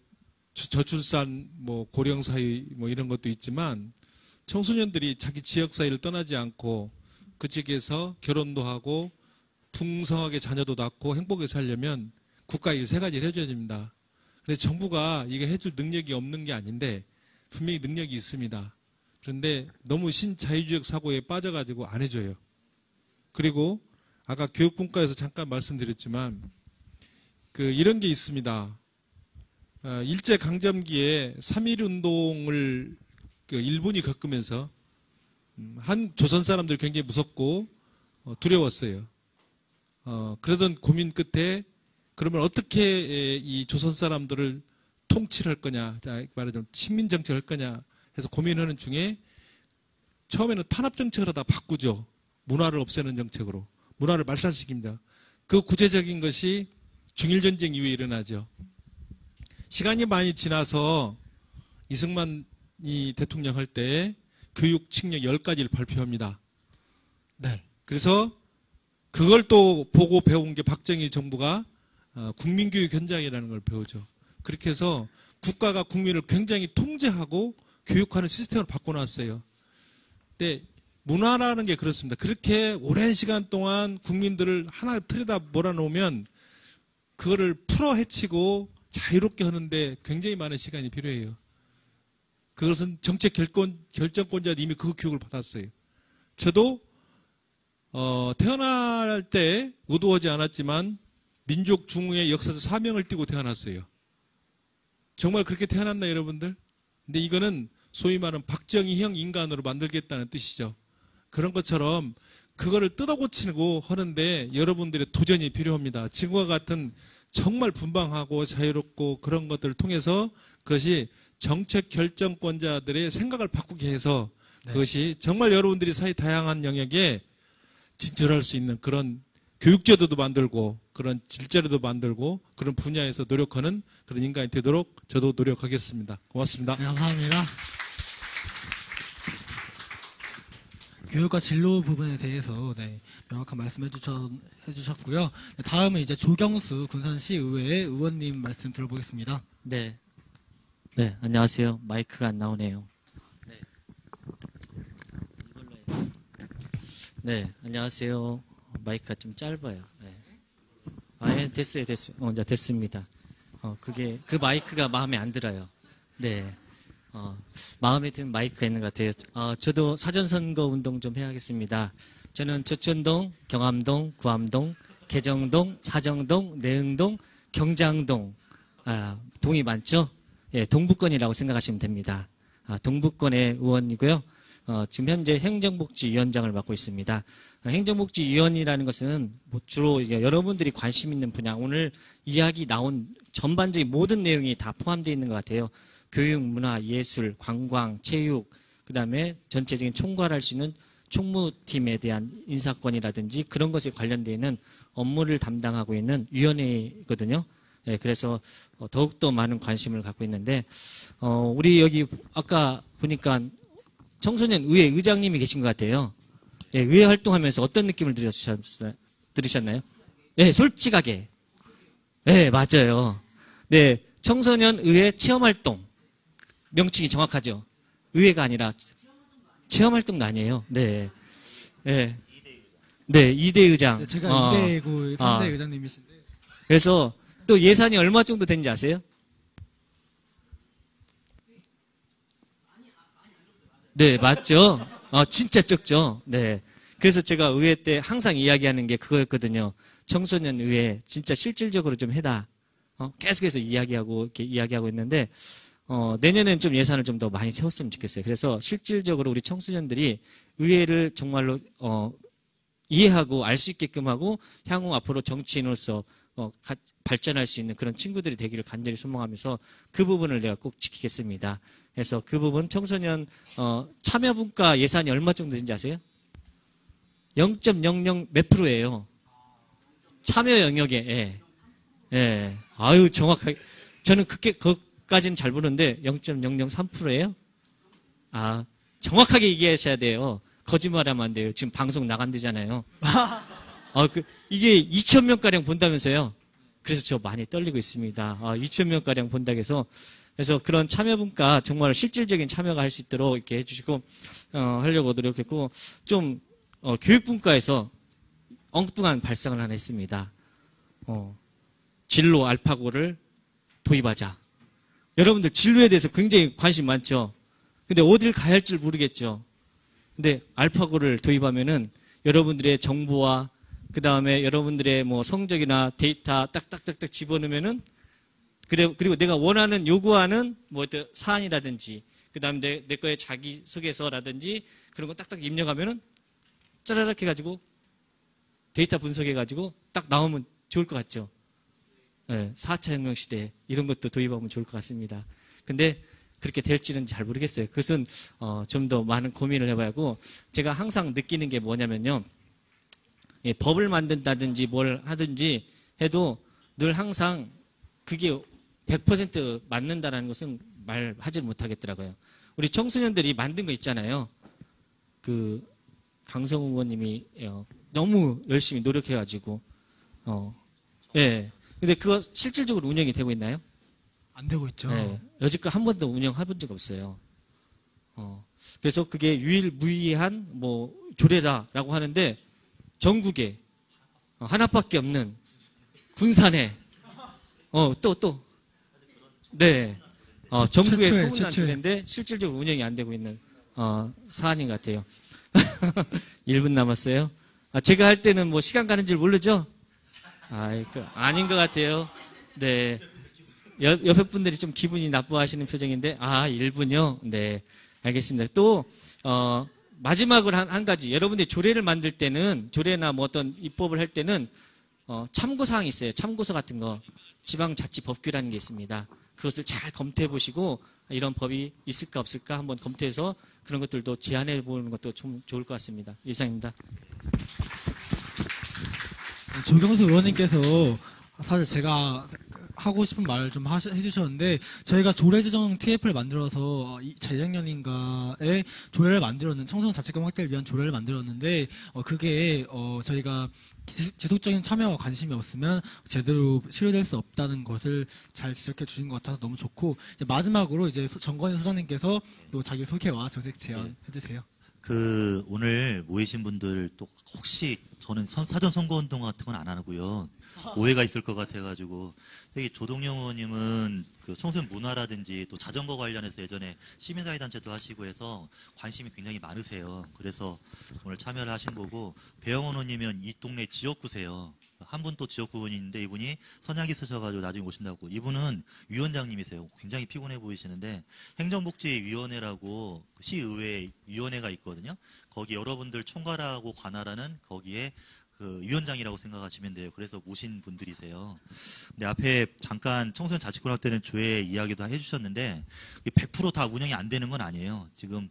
저출산 고령 사회 이런 것도 있지만 청소년들이 자기 지역 사회를 떠나지 않고 그 지역에서 결혼도 하고 풍성하게 자녀도 낳고 행복하게 살려면 국가가 이 세 가지를 해줘야 됩니다. 근데 정부가 이게 해줄 능력이 없는 게 아닌데 분명히 능력이 있습니다. 그런데 너무 신자유주의 사고에 빠져가지고 안 해줘요. 그리고 아까 교육분과에서 잠깐 말씀드렸지만 이런 게 있습니다. 일제강점기에 3.1운동을 일본이 겪으면서 한 조선 사람들이 굉장히 무섭고 두려웠어요. 그러던 고민 끝에 그러면 어떻게 이 조선 사람들을 통치를 할 거냐, 말하자면 식민정책을 할 거냐 해서 고민하는 중에 처음에는 탄압정책을 하다 바꾸죠. 문화를 없애는 정책으로. 문화를 말살시킵니다. 그 구체적인 것이 중일전쟁 이후에 일어나죠. 시간이 많이 지나서 이승만이 대통령 할 때 교육 칙령 10가지를 발표합니다. 네. 그래서 그걸 또 보고 배운 게 박정희 정부가 국민교육 현장이라는 걸 배우죠. 그렇게 해서 국가가 국민을 굉장히 통제하고 교육하는 시스템을 바꿔놨어요. 근데 문화라는 게 그렇습니다. 그렇게 오랜 시간 동안 국민들을 하나 틀에다 몰아놓으면 그거를 풀어 헤치고 자유롭게 하는데 굉장히 많은 시간이 필요해요. 그것은 정책 결정권자들이 이미 그 교육을 받았어요. 저도 태어날 때 의도하지 않았지만 민족 중흥의 역사적 사명을 띠고 태어났어요. 정말 그렇게 태어났나 여러분들? 근데 이거는 소위 말하는 박정희형 인간으로 만들겠다는 뜻이죠. 그런 것처럼 그거를 뜯어고치고 하는데 여러분들의 도전이 필요합니다. 지금과 같은 정말 분방하고 자유롭고 그런 것들을 통해서 그것이 정책 결정권자들의 생각을 바꾸게 해서 그것이 정말 여러분들이 사회 다양한 영역에 진출할 수 있는 그런 교육제도도 만들고 그런 질제도도 만들고 그런 분야에서 노력하는 그런 인간이 되도록 저도 노력하겠습니다. 고맙습니다. 네, 감사합니다. 교육과 진로 부분에 대해서 명확한 말씀 해주셨고요. 다음은 이제 조경수 군산시 의회의 의원님 말씀 들어보겠습니다. 네, 안녕하세요. 마이크가 안 나오네요. 네, 안녕하세요. 마이크가 좀 짧아요. 예, 됐어요. 이제 됐습니다. 그 마이크가 마음에 안 들어요. 네. 마음에 드는 마이크가 있는 것 같아요. 저도 사전선거 운동 좀 해야겠습니다. 저는 저촌동, 경암동, 구암동, 개정동, 사정동, 내흥동, 경장동, 동이 많죠? 예, 동부권이라고 생각하시면 됩니다. 동부권의 의원이고요. 지금 현재 행정복지위원장을 맡고 있습니다. 행정복지위원이라는 것은 주로 여러분들이 관심 있는 분야, 오늘 이야기 나온 전반적인 모든 내용이 다 포함되어 있는 것 같아요. 교육, 문화, 예술, 관광, 체육, 그 다음에 전체적인 총괄할 수 있는 총무팀에 대한 인사권이라든지 그런 것에 관련되어 있는 업무를 담당하고 있는 위원회거든요. 네, 그래서 더욱더 많은 관심을 갖고 있는데, 우리 여기 아까 보니까 청소년 의회 의장님이 계신 것 같아요. 예, 의회 활동하면서 어떤 느낌을 들으셨나요? 네, 솔직하게. 네, 맞아요. 네, 청소년 의회 체험활동. 명칭이 정확하죠. 의회가 아니라 체험활동도 아니에요. 네. 네. 네, 2대 의장. 네, 제가 2대고 3대 의장님이신데. 그래서 또 예산이 얼마 정도 되는지 아세요? 네, 맞죠? 진짜 적죠? 네. 그래서 제가 의회 때 항상 이야기하는 게 그거였거든요. 청소년 의회 진짜 실질적으로 좀 해다. 계속해서 이야기하고 있는데, 내년에는 좀 예산을 좀 더 많이 세웠으면 좋겠어요. 그래서 실질적으로 우리 청소년들이 의회를 정말로, 이해하고 알 수 있게끔 하고, 향후 앞으로 정치인으로서, 발전할 수 있는 그런 친구들이 되기를 간절히 소망하면서 그 부분을 내가 꼭 지키겠습니다. 그래서 그 부분 청소년, 참여분과 예산이 얼마 정도 되는지 아세요? 0.00 몇 프로예요. 참여 영역에, 예. 예. 아유, 정확하게. 저는 그까지는 잘 모르는데 0.003%예요? 정확하게 얘기하셔야 돼요. 거짓말하면 안 돼요. 지금 방송 나간대잖아요. 이게 2,000명가량 본다면서요? 그래서 저 많이 떨리고 있습니다. 2,000명가량 본다고 해서. 그래서 그런 참여분과 정말 실질적인 참여가 할 수 있도록 이렇게 해주시고, 하려고 노력했고, 좀, 교육분과에서 엉뚱한 발상을 하나 했습니다. 진로 알파고를 도입하자. 여러분들 진로에 대해서 굉장히 관심 많죠? 근데 어딜 가야 할지 모르겠죠? 근데 알파고를 도입하면은 여러분들의 정보와 그 다음에 여러분들의 뭐 성적이나 데이터 딱딱딱딱 집어넣으면은 그리고 내가 원하는 요구하는 뭐 사안이라든지 그 다음에 내 거에 자기소개서라든지 그런 거 딱딱 입력하면은 짜라락 해가지고 데이터 분석해가지고 딱 나오면 좋을 것 같죠? 네, 4차 혁명 시대에 이런 것도 도입하면 좋을 것 같습니다. 근데 그렇게 될지는 잘 모르겠어요. 그것은 좀 더 많은 고민을 해봐야 하고 제가 항상 느끼는 게 뭐냐면요. 법을 만든다든지 뭘 하든지 해도 늘 항상 그게 100% 맞는다라는 것은 말하지 못하겠더라고요. 우리 청소년들이 만든 거 있잖아요. 그 강성우 의원님이 너무 열심히 노력해가지고 예. 근데 그거 실질적으로 운영이 되고 있나요? 안 되고 있죠. 네. 여지껏 한 번도 운영해본 적 없어요. 그래서 그게 유일무이한 뭐 조례다라고 하는데 전국에 하나밖에 없는 군산에 네. 전국에 소문난 조례인데 실질적으로 운영이 안 되고 있는 사안인 것 같아요. 1분 남았어요. 제가 할 때는 뭐 시간 가는 줄 모르죠? 아닌 것 같아요. 네. 옆에 분들이 좀 기분이 나빠하시는 표정인데, 1분요? 네. 알겠습니다. 또, 마지막으로 한 가지. 여러분들이 조례를 만들 때는, 조례나 뭐 어떤 입법을 할 때는, 참고사항이 있어요. 참고서 같은 거. 지방자치법규라는 게 있습니다. 그것을 잘 검토해 보시고, 이런 법이 있을까 없을까 한번 검토해서 그런 것들도 제안해 보는 것도 좀 좋을 것 같습니다. 이상입니다. 조경수 의원님께서 사실 제가 하고 싶은 말을 좀 해주셨는데, 저희가 조례 제정 TF를 만들어서 재작년인가에 조례를 만들었는데, 청소년 자치권 확대를 위한 조례를 만들었는데, 그게 저희가 지속적인 참여와 관심이 없으면 제대로 실효될 수 없다는 것을 잘 지적해 주신 것 같아서 너무 좋고, 이제 마지막으로 이제 정건희 소장님께서 또 자기 소개와 정책 제안 해주세요. 오늘 모이신 분들 또 혹시 저는 사전 선거운동 같은 건 안 하고요. 오해가 있을 것 같아가지고. 여기 조동영 의원님은 그 청소년 문화라든지 또 자전거 관련해서 예전에 시민사회단체도 하시고 해서 관심이 굉장히 많으세요. 그래서 오늘 참여를 하신 거고, 배영원 의원님은 이 동네 지역구세요. 한 분 또 지역구 의원인데 이분이 선약이 쓰셔가지고 나중에 오신다고. 이분은 위원장님이세요. 굉장히 피곤해 보이시는데, 행정복지위원회라고 시의회 위원회가 있거든요. 거기 여러분들 총괄하고 관할하는 거기에 그 위원장이라고 생각하시면 돼요. 그래서 모신 분들이세요. 근데 앞에 잠깐 청소년 자치권 확대는 조례 이야기도 해주셨는데 100% 다 운영이 안 되는 건 아니에요. 지금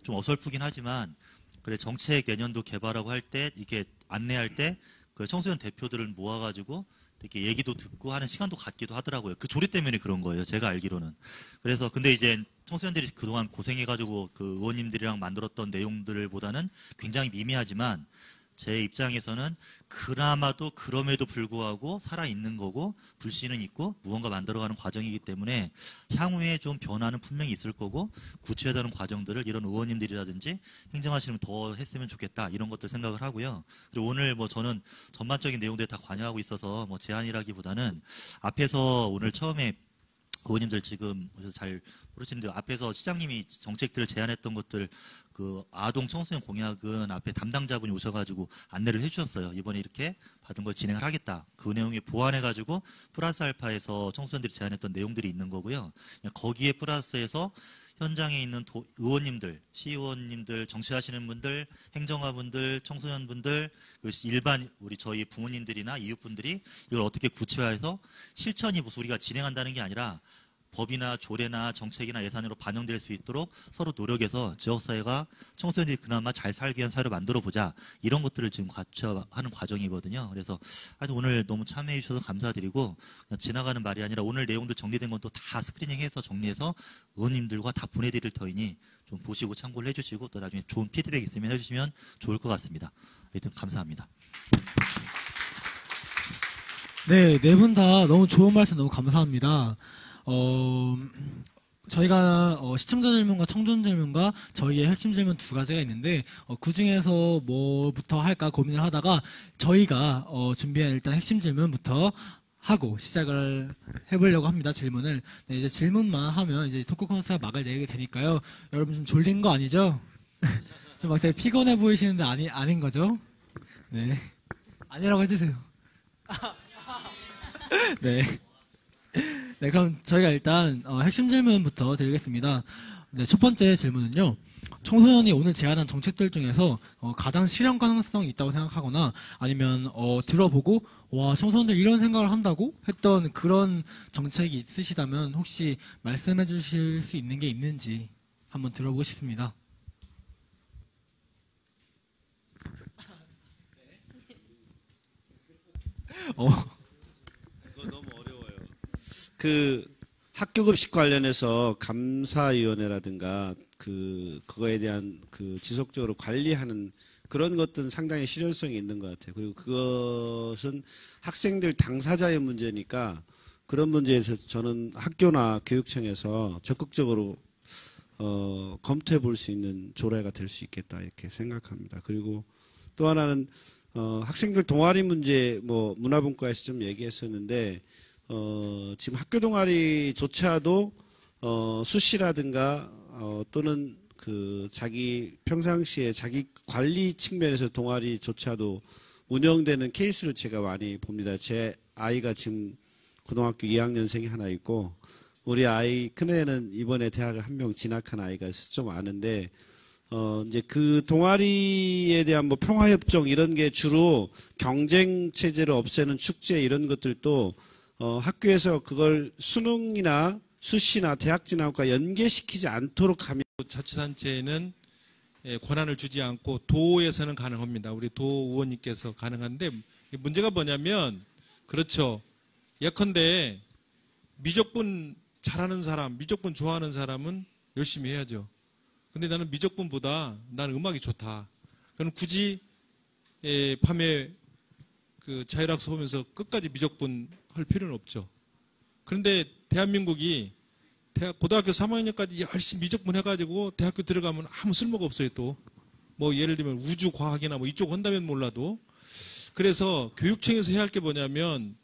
좀 어설프긴 하지만 그래 정책 내년도 개발하고 할 때 이렇게 안내할 때 그 청소년 대표들을 모아가지고 이렇게 얘기도 듣고 하는 시간도 갖기도 하더라고요. 그 조례 때문에 그런 거예요. 제가 알기로는. 그래서 근데 이제 청소년들이 그동안 고생해가지고 그 의원님들이랑 만들었던 내용들보다는 굉장히 미미하지만 제 입장에서는 그나마도 그럼에도 불구하고 살아있는 거고 불씨는 있고 무언가 만들어가는 과정이기 때문에 향후에 좀 변화는 분명히 있을 거고 구체화되는 과정들을 이런 의원님들이라든지 행정하시는 분 더 했으면 좋겠다 이런 것들 생각을 하고요. 그리고 오늘 뭐 저는 전반적인 내용들에 다 관여하고 있어서 뭐 제안이라기보다는 앞에서 오늘 처음에 의원님들 지금 잘 모르시는데 앞에서 시장님이 정책들을 제안했던 것들 그 아동 청소년 공약은 앞에 담당자분이 오셔가지고 안내를 해주셨어요. 이번에 이렇게 받은 걸 진행을 하겠다. 그 내용에 보완해가지고 플러스 알파에서 청소년들이 제안했던 내용들이 있는 거고요. 거기에 플러스해서 현장에 있는 의원님들, 시의원님들, 정치하시는 분들, 행정가분들, 청소년분들, 일반 우리 저희 부모님들이나 이웃분들이 이걸 어떻게 구체화해서 실천이 무슨 우리가 진행한다는 게 아니라 법이나 조례나 정책이나 예산으로 반영될 수 있도록 서로 노력해서 지역사회가 청소년들이 그나마 잘 살기 위한 사회를 만들어보자 이런 것들을 지금 갖춰하는 과정이거든요. 그래서 하여튼 오늘 너무 참여해 주셔서 감사드리고 그냥 지나가는 말이 아니라 오늘 내용들 정리된 건 또 다 스크리닝해서 정리해서 의원님들과 다 보내드릴 터이니 좀 보시고 참고를 해주시고 또 나중에 좋은 피드백 있으면 해주시면 좋을 것 같습니다. 하여튼 감사합니다. 네, 네 분 다 너무 좋은 말씀 너무 감사합니다. 저희가 시청자 질문과 청중 질문과 저희의 핵심 질문 두 가지가 있는데 그 중에서 뭐부터 할까 고민을 하다가 저희가 준비한 일단 핵심 질문부터 하고 시작을 해보려고 합니다. 질문을. 네, 이제 질문만 하면 이제 토크 콘서트가 막을 내게 되니까요. 여러분 좀 졸린 거 아니죠? 좀 막 되게 피곤해 보이시는데 아닌 거죠? 네. 아니라고 해주세요. 네. 네, 그럼 저희가 일단 핵심 질문부터 드리겠습니다. 네, 첫 번째 질문은요. 청소년이 오늘 제안한 정책들 중에서 가장 실현 가능성이 있다고 생각하거나 아니면 들어보고 와 청소년들 이런 생각을 한다고 했던 그런 정책이 있으시다면 혹시 말씀해 주실 수 있는 게 있는지 한번 들어보고 싶습니다. 그거 너무 어려워요. 그 학교급식 관련해서 감사위원회라든가 그거에 대한 그 지속적으로 관리하는 그런 것들은 상당히 실효성이 있는 것 같아요. 그리고 그것은 학생들 당사자의 문제니까 그런 문제에서 저는 학교나 교육청에서 적극적으로 검토해 볼 수 있는 조례가 될 수 있겠다 이렇게 생각합니다. 그리고 또 하나는 학생들 동아리 문제 뭐 문화분과에서 좀 얘기했었는데 지금 학교 동아리조차도 수시라든가 또는 그 자기 평상시에 자기 관리 측면에서 동아리조차도 운영되는 케이스를 제가 많이 봅니다. 제 아이가 지금 고등학교 2학년생이 하나 있고 우리 아이 큰애는 이번에 대학을 한 명 진학한 아이가 있어서 좀 아는데 이제 그 동아리에 대한 뭐 평화협정 이런 게 주로 경쟁 체제를 없애는 축제 이런 것들도 학교에서 그걸 수능이나 수시나 대학 진학과 연계시키지 않도록 하면 자치단체에는 권한을 주지 않고 도에서는 가능합니다. 우리 도 의원님께서 가능한데 문제가 뭐냐면 그렇죠. 예컨대 미적분 잘하는 사람, 미적분 좋아하는 사람은 열심히 해야죠. 근데 나는 미적분보다 나는 음악이 좋다. 그럼 굳이 밤에 그 자율학습 하면서 끝까지 미적분 할 필요는 없죠. 그런데 대한민국이 고등학교 3학년까지 열심히 미적분 해가지고 대학교 들어가면 아무 쓸모가 없어요 또. 뭐 예를 들면 우주과학이나 뭐 이쪽 한다면 몰라도. 그래서 교육청에서 해야 할 게 뭐냐면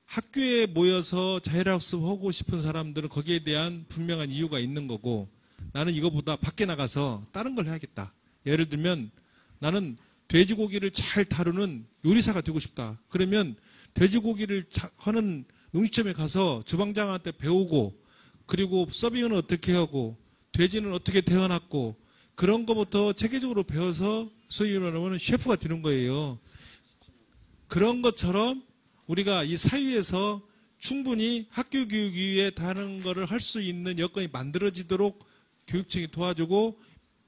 학교에 모여서 자율학습하고 싶은 사람들은 거기에 대한 분명한 이유가 있는 거고 나는 이거보다 밖에 나가서 다른 걸 해야겠다. 예를 들면 나는 돼지고기를 잘 다루는 요리사가 되고 싶다. 그러면 돼지고기를 하는 음식점에 가서 주방장한테 배우고 그리고 서빙은 어떻게 하고 돼지는 어떻게 태어났고 그런 것부터 체계적으로 배워서 소위 말하면 셰프가 되는 거예요. 그런 것처럼 우리가 이 사회에서 충분히 학교 교육 위에 다른 거를 할 수 있는 여건이 만들어지도록 교육청이 도와주고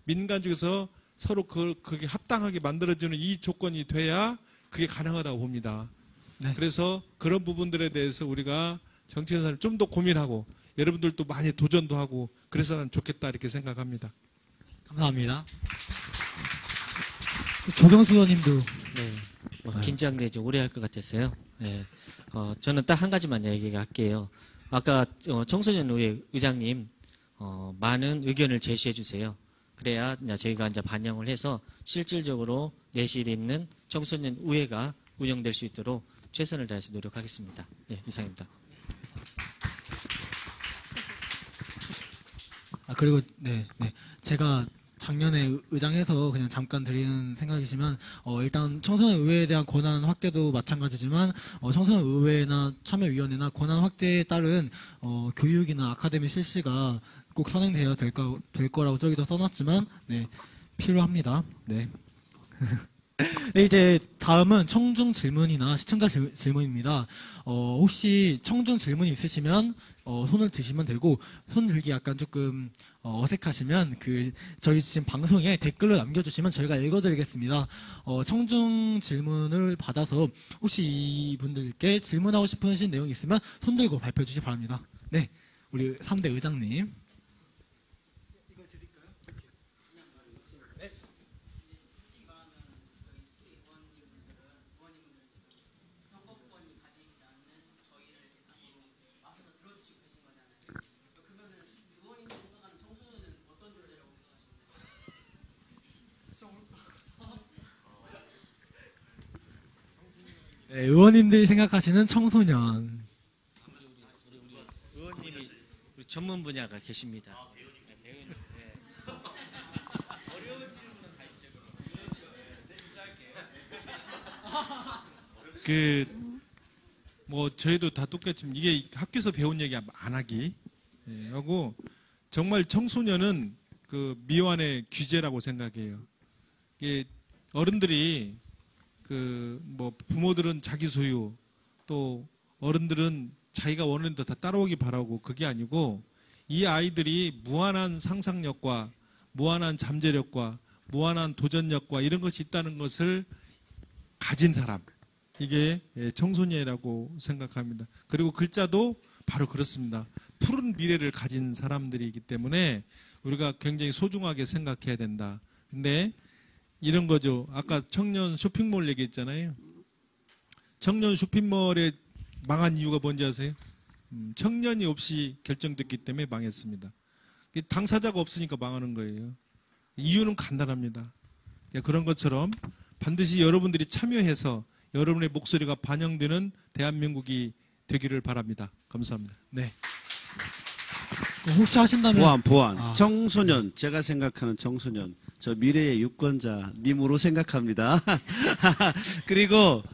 민간 쪽에서 서로 그게 합당하게 만들어주는 이 조건이 돼야 그게 가능하다고 봅니다. 네. 그래서 그런 부분들에 대해서 우리가 정치인사를 좀 더 고민하고 여러분들도 많이 도전도 하고 그래서는 좋겠다 이렇게 생각합니다. 감사합니다. 조경수 의원님도. 네. 긴장되지 오래 할 것 같았어요. 네. 저는 딱 한 가지만 얘기할게요. 아까 청소년 의회 의장님 많은 의견을 제시해 주세요. 그래야 저희가 이제 반영을 해서 실질적으로 내실이 있는 청소년 의회가 운영될 수 있도록 최선을 다해서 노력하겠습니다. 네, 이상입니다. 그리고 네. 제가 작년에 의장해서 그냥 잠깐 드리는 생각이지만 일단 청소년 의회에 대한 권한 확대도 마찬가지지만 청소년 의회나 참여위원회나 권한 확대에 따른 교육이나 아카데미 실시가 꼭 선행되어야 될 거라고 저기도 써놨지만 네, 필요합니다. 네. 네, 이제 다음은 청중 질문이나 시청자 질문입니다. 혹시 청중 질문이 있으시면 손을 드시면 되고 손 들기 약간 조금 어색하시면 저희 지금 방송에 댓글로 남겨주시면 저희가 읽어드리겠습니다. 청중 질문을 받아서 혹시 이분들께 질문하고 싶으신 내용이 있으면 손 들고 발표해 주시기 바랍니다. 네, 우리 3대 의장님. 네, 의원님들이 생각하시는 청소년. 의원님이 우리 전문 분야가 계십니다. 저희도 다 똑같지만 이게 학교에서 배운 얘기 안 하기 하고 정말 청소년은 미완의 규제라고 생각해요. 이게 어른들이 부모들은 자기 소유 또 어른들은 자기가 원하는 데 다 따라오기 바라고 그게 아니고 이 아이들이 무한한 상상력과 무한한 잠재력과 무한한 도전력과 이런 것이 있다는 것을 가진 사람 이게 청소년이라고 생각합니다. 그리고 글자도 바로 그렇습니다. 푸른 미래를 가진 사람들이기 때문에 우리가 굉장히 소중하게 생각해야 된다. 근데 이런 거죠. 아까 청년 쇼핑몰 얘기했잖아요. 청년 쇼핑몰에 망한 이유가 뭔지 아세요? 청년이 없이 결정됐기 때문에 망했습니다. 당사자가 없으니까 망하는 거예요. 이유는 간단합니다. 그런 것처럼 반드시 여러분들이 참여해서 여러분의 목소리가 반영되는 대한민국이 되기를 바랍니다. 감사합니다. 네. 혹시 하신다면 보안. 아. 청소년, 제가 생각하는 청소년, 저 미래의 유권자님으로 생각합니다. 그리고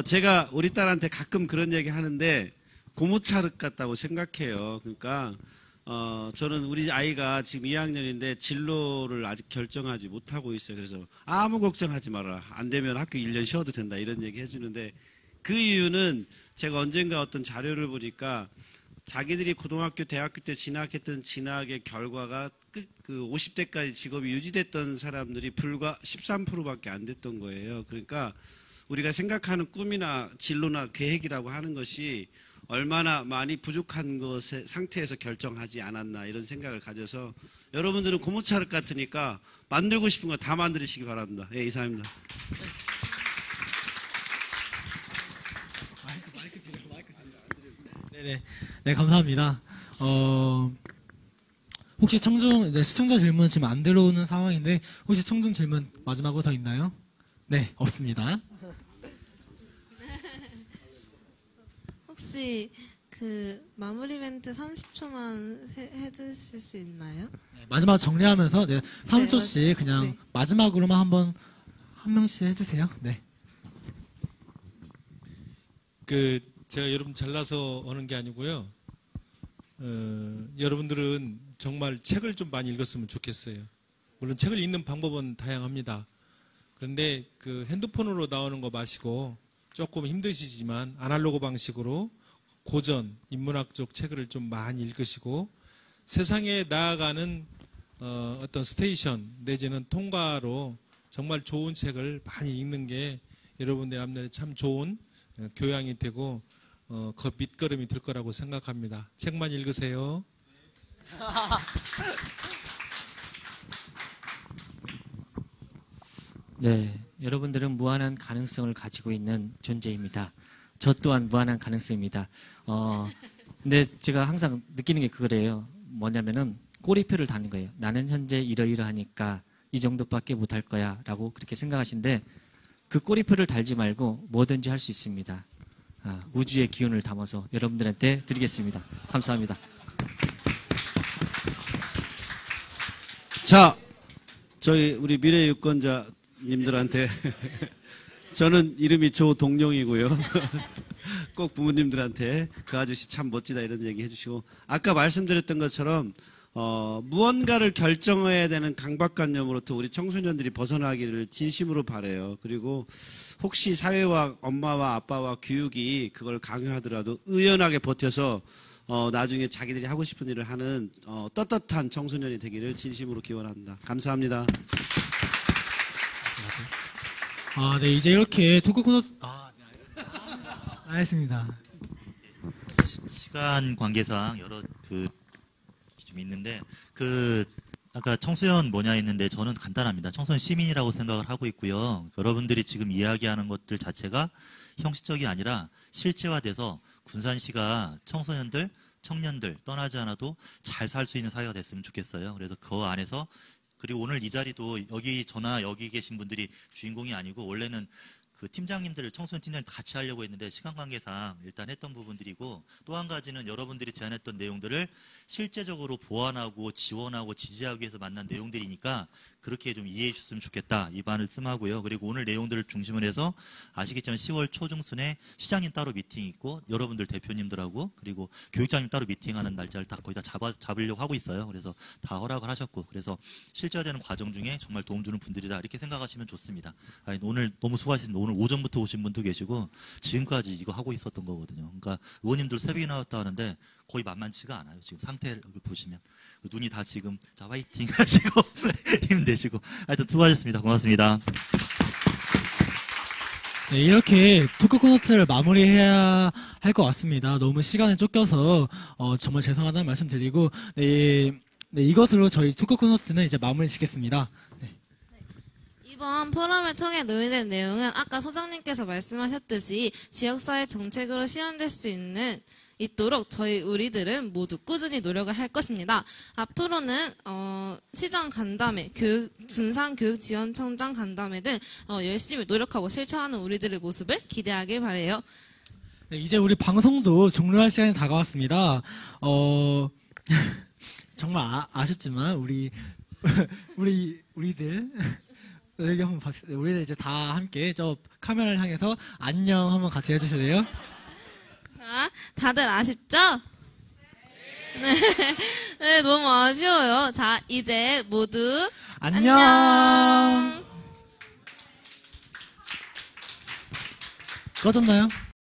제가 우리 딸한테 가끔 그런 얘기 하는데 고무차륵 같다고 생각해요. 그러니까 저는 우리 아이가 지금 2학년인데 진로를 아직 결정하지 못하고 있어요. 그래서 아무 걱정하지 마라. 안 되면 학교 1년 쉬어도 된다. 이런 얘기 해주는데 그 이유는 제가 언젠가 어떤 자료를 보니까 자기들이 고등학교, 대학교 때 진학했던 진학의 결과가 그 50대까지 직업이 유지됐던 사람들이 불과 13%밖에 안 됐던 거예요. 그러니까 우리가 생각하는 꿈이나 진로나 계획이라고 하는 것이 얼마나 많이 부족한 것의 상태에서 결정하지 않았나 이런 생각을 가져서 여러분들은 고무차륵 같으니까 만들고 싶은 거 다 만드시기 바랍니다. 예, 이상입니다. 네, 감사합니다. 혹시 시청자 질문 지금 안 들어오는 상황인데, 혹시 청중 질문 마지막으로 더 있나요? 네, 없습니다. 혹시 그 마무리 멘트 30초만 해주실 수 있나요? 네, 마지막 정리하면서 3초씩 그냥 마지막으로만 한 명씩 해주세요. 네. 제가 여러분 잘나서 오는 게 아니고요. 여러분들은 정말 책을 좀 많이 읽었으면 좋겠어요. 물론 책을 읽는 방법은 다양합니다. 그런데 그 핸드폰으로 나오는 거 마시고 조금 힘드시지만 아날로그 방식으로 고전, 인문학적 책을 좀 많이 읽으시고 세상에 나아가는 어떤 스테이션 내지는 통과로 정말 좋은 책을 많이 읽는 게 여러분들 앞날에 참 좋은 교양이 되고 그 밑거름이 될 거라고 생각합니다. 책만 읽으세요. 네, 여러분들은 무한한 가능성을 가지고 있는 존재입니다. 저 또한 무한한 가능성입니다. 근데 제가 항상 느끼는 게 그거래요. 뭐냐면은 꼬리표를 다는 거예요. 나는 현재 이러이러하니까 이 정도밖에 못할 거야 라고 그렇게 생각하시는데 그 꼬리표를 달지 말고 뭐든지 할 수 있습니다. 우주의 기운을 담아서 여러분들한테 드리겠습니다. 감사합니다. 자, 우리 미래 유권자님들한테 저는 이름이 조동룡이고요. 꼭 부모님들한테 그 아저씨 참 멋지다 이런 얘기 해주시고 아까 말씀드렸던 것처럼 무언가를 결정해야 되는 강박관념으로부터 우리 청소년들이 벗어나기를 진심으로 바라요. 그리고 혹시 사회와 엄마와 아빠와 교육이 그걸 강요하더라도 의연하게 버텨서 나중에 자기들이 하고 싶은 일을 하는 떳떳한 청소년이 되기를 진심으로 기원합니다. 감사합니다. 네, 이제 이렇게 토크 코너 알겠습니다. 시간 관계상 여러 좀 있는데 아까 청소년 뭐냐 했는데 저는 간단합니다. 청소년 시민이라고 생각을 하고 있고요. 여러분들이 지금 이야기하는 것들 자체가 형식적이 아니라 실제화돼서 군산시가 청소년들, 청년들 떠나지 않아도 잘 살 수 있는 사회가 됐으면 좋겠어요. 그래서 그 안에서 그리고 오늘 이 자리도 여기 계신 분들이 주인공이 아니고 원래는 그 팀장님들, 청소년 팀장님 같이 하려고 했는데 시간 관계상 일단 했던 부분들이고 또 한 가지는 여러분들이 제안했던 내용들을 실제적으로 보완하고 지원하고 지지하기 위해서 만난 내용들이니까 그렇게 좀 이해해 주셨으면 좋겠다 이 말씀하고요. 그리고 오늘 내용들을 중심으로 해서 아시겠지만 10월 초중순에 시장님 따로 미팅이 있고 여러분들 대표님들하고 그리고 교육장님 따로 미팅하는 날짜를 다 거의 다 잡으려고 하고 있어요. 그래서 다 허락을 하셨고 그래서 실제화되는 과정 중에 정말 도움 주는 분들이다 이렇게 생각하시면 좋습니다. 오늘 너무 수고하셨는데 오늘 오전부터 오신 분도 계시고 지금까지 이거 하고 있었던 거거든요. 그러니까 의원님들 새벽에 나왔다 하는데 거의 만만치가 않아요. 지금 상태를 보시면 눈이 다 지금 자 화이팅 하시고 힘내시고 하여튼 수고하셨습니다. 고맙습니다. 네, 이렇게 토크 콘서트를 마무리해야 할 것 같습니다. 너무 시간에 쫓겨서 정말 죄송하다는 말씀 드리고 이것으로 저희 토크 콘서트는 이제 마무리 짓겠습니다. 네. 이번 포럼을 통해 논의된 내용은 아까 소장님께서 말씀하셨듯이 지역사회 정책으로 실현될 수 있도록 우리들은 모두 꾸준히 노력을 할 것입니다. 앞으로는 시장 간담회, 군산교육지원청장 간담회 등 열심히 노력하고 실천하는 우리들의 모습을 기대하길 바라요. 네, 이제 우리 방송도 종료할 시간이 다가왔습니다. 정말 아쉽지만 우리들 여기 한번 봐주세요. 우리들 이제 다 함께 저 카메라를 향해서 안녕 한번 같이 해주실래요? 자, 다들 아쉽죠? 네. 네, 너무 아쉬워요. 자, 이제 모두 안녕. 꺼졌나요?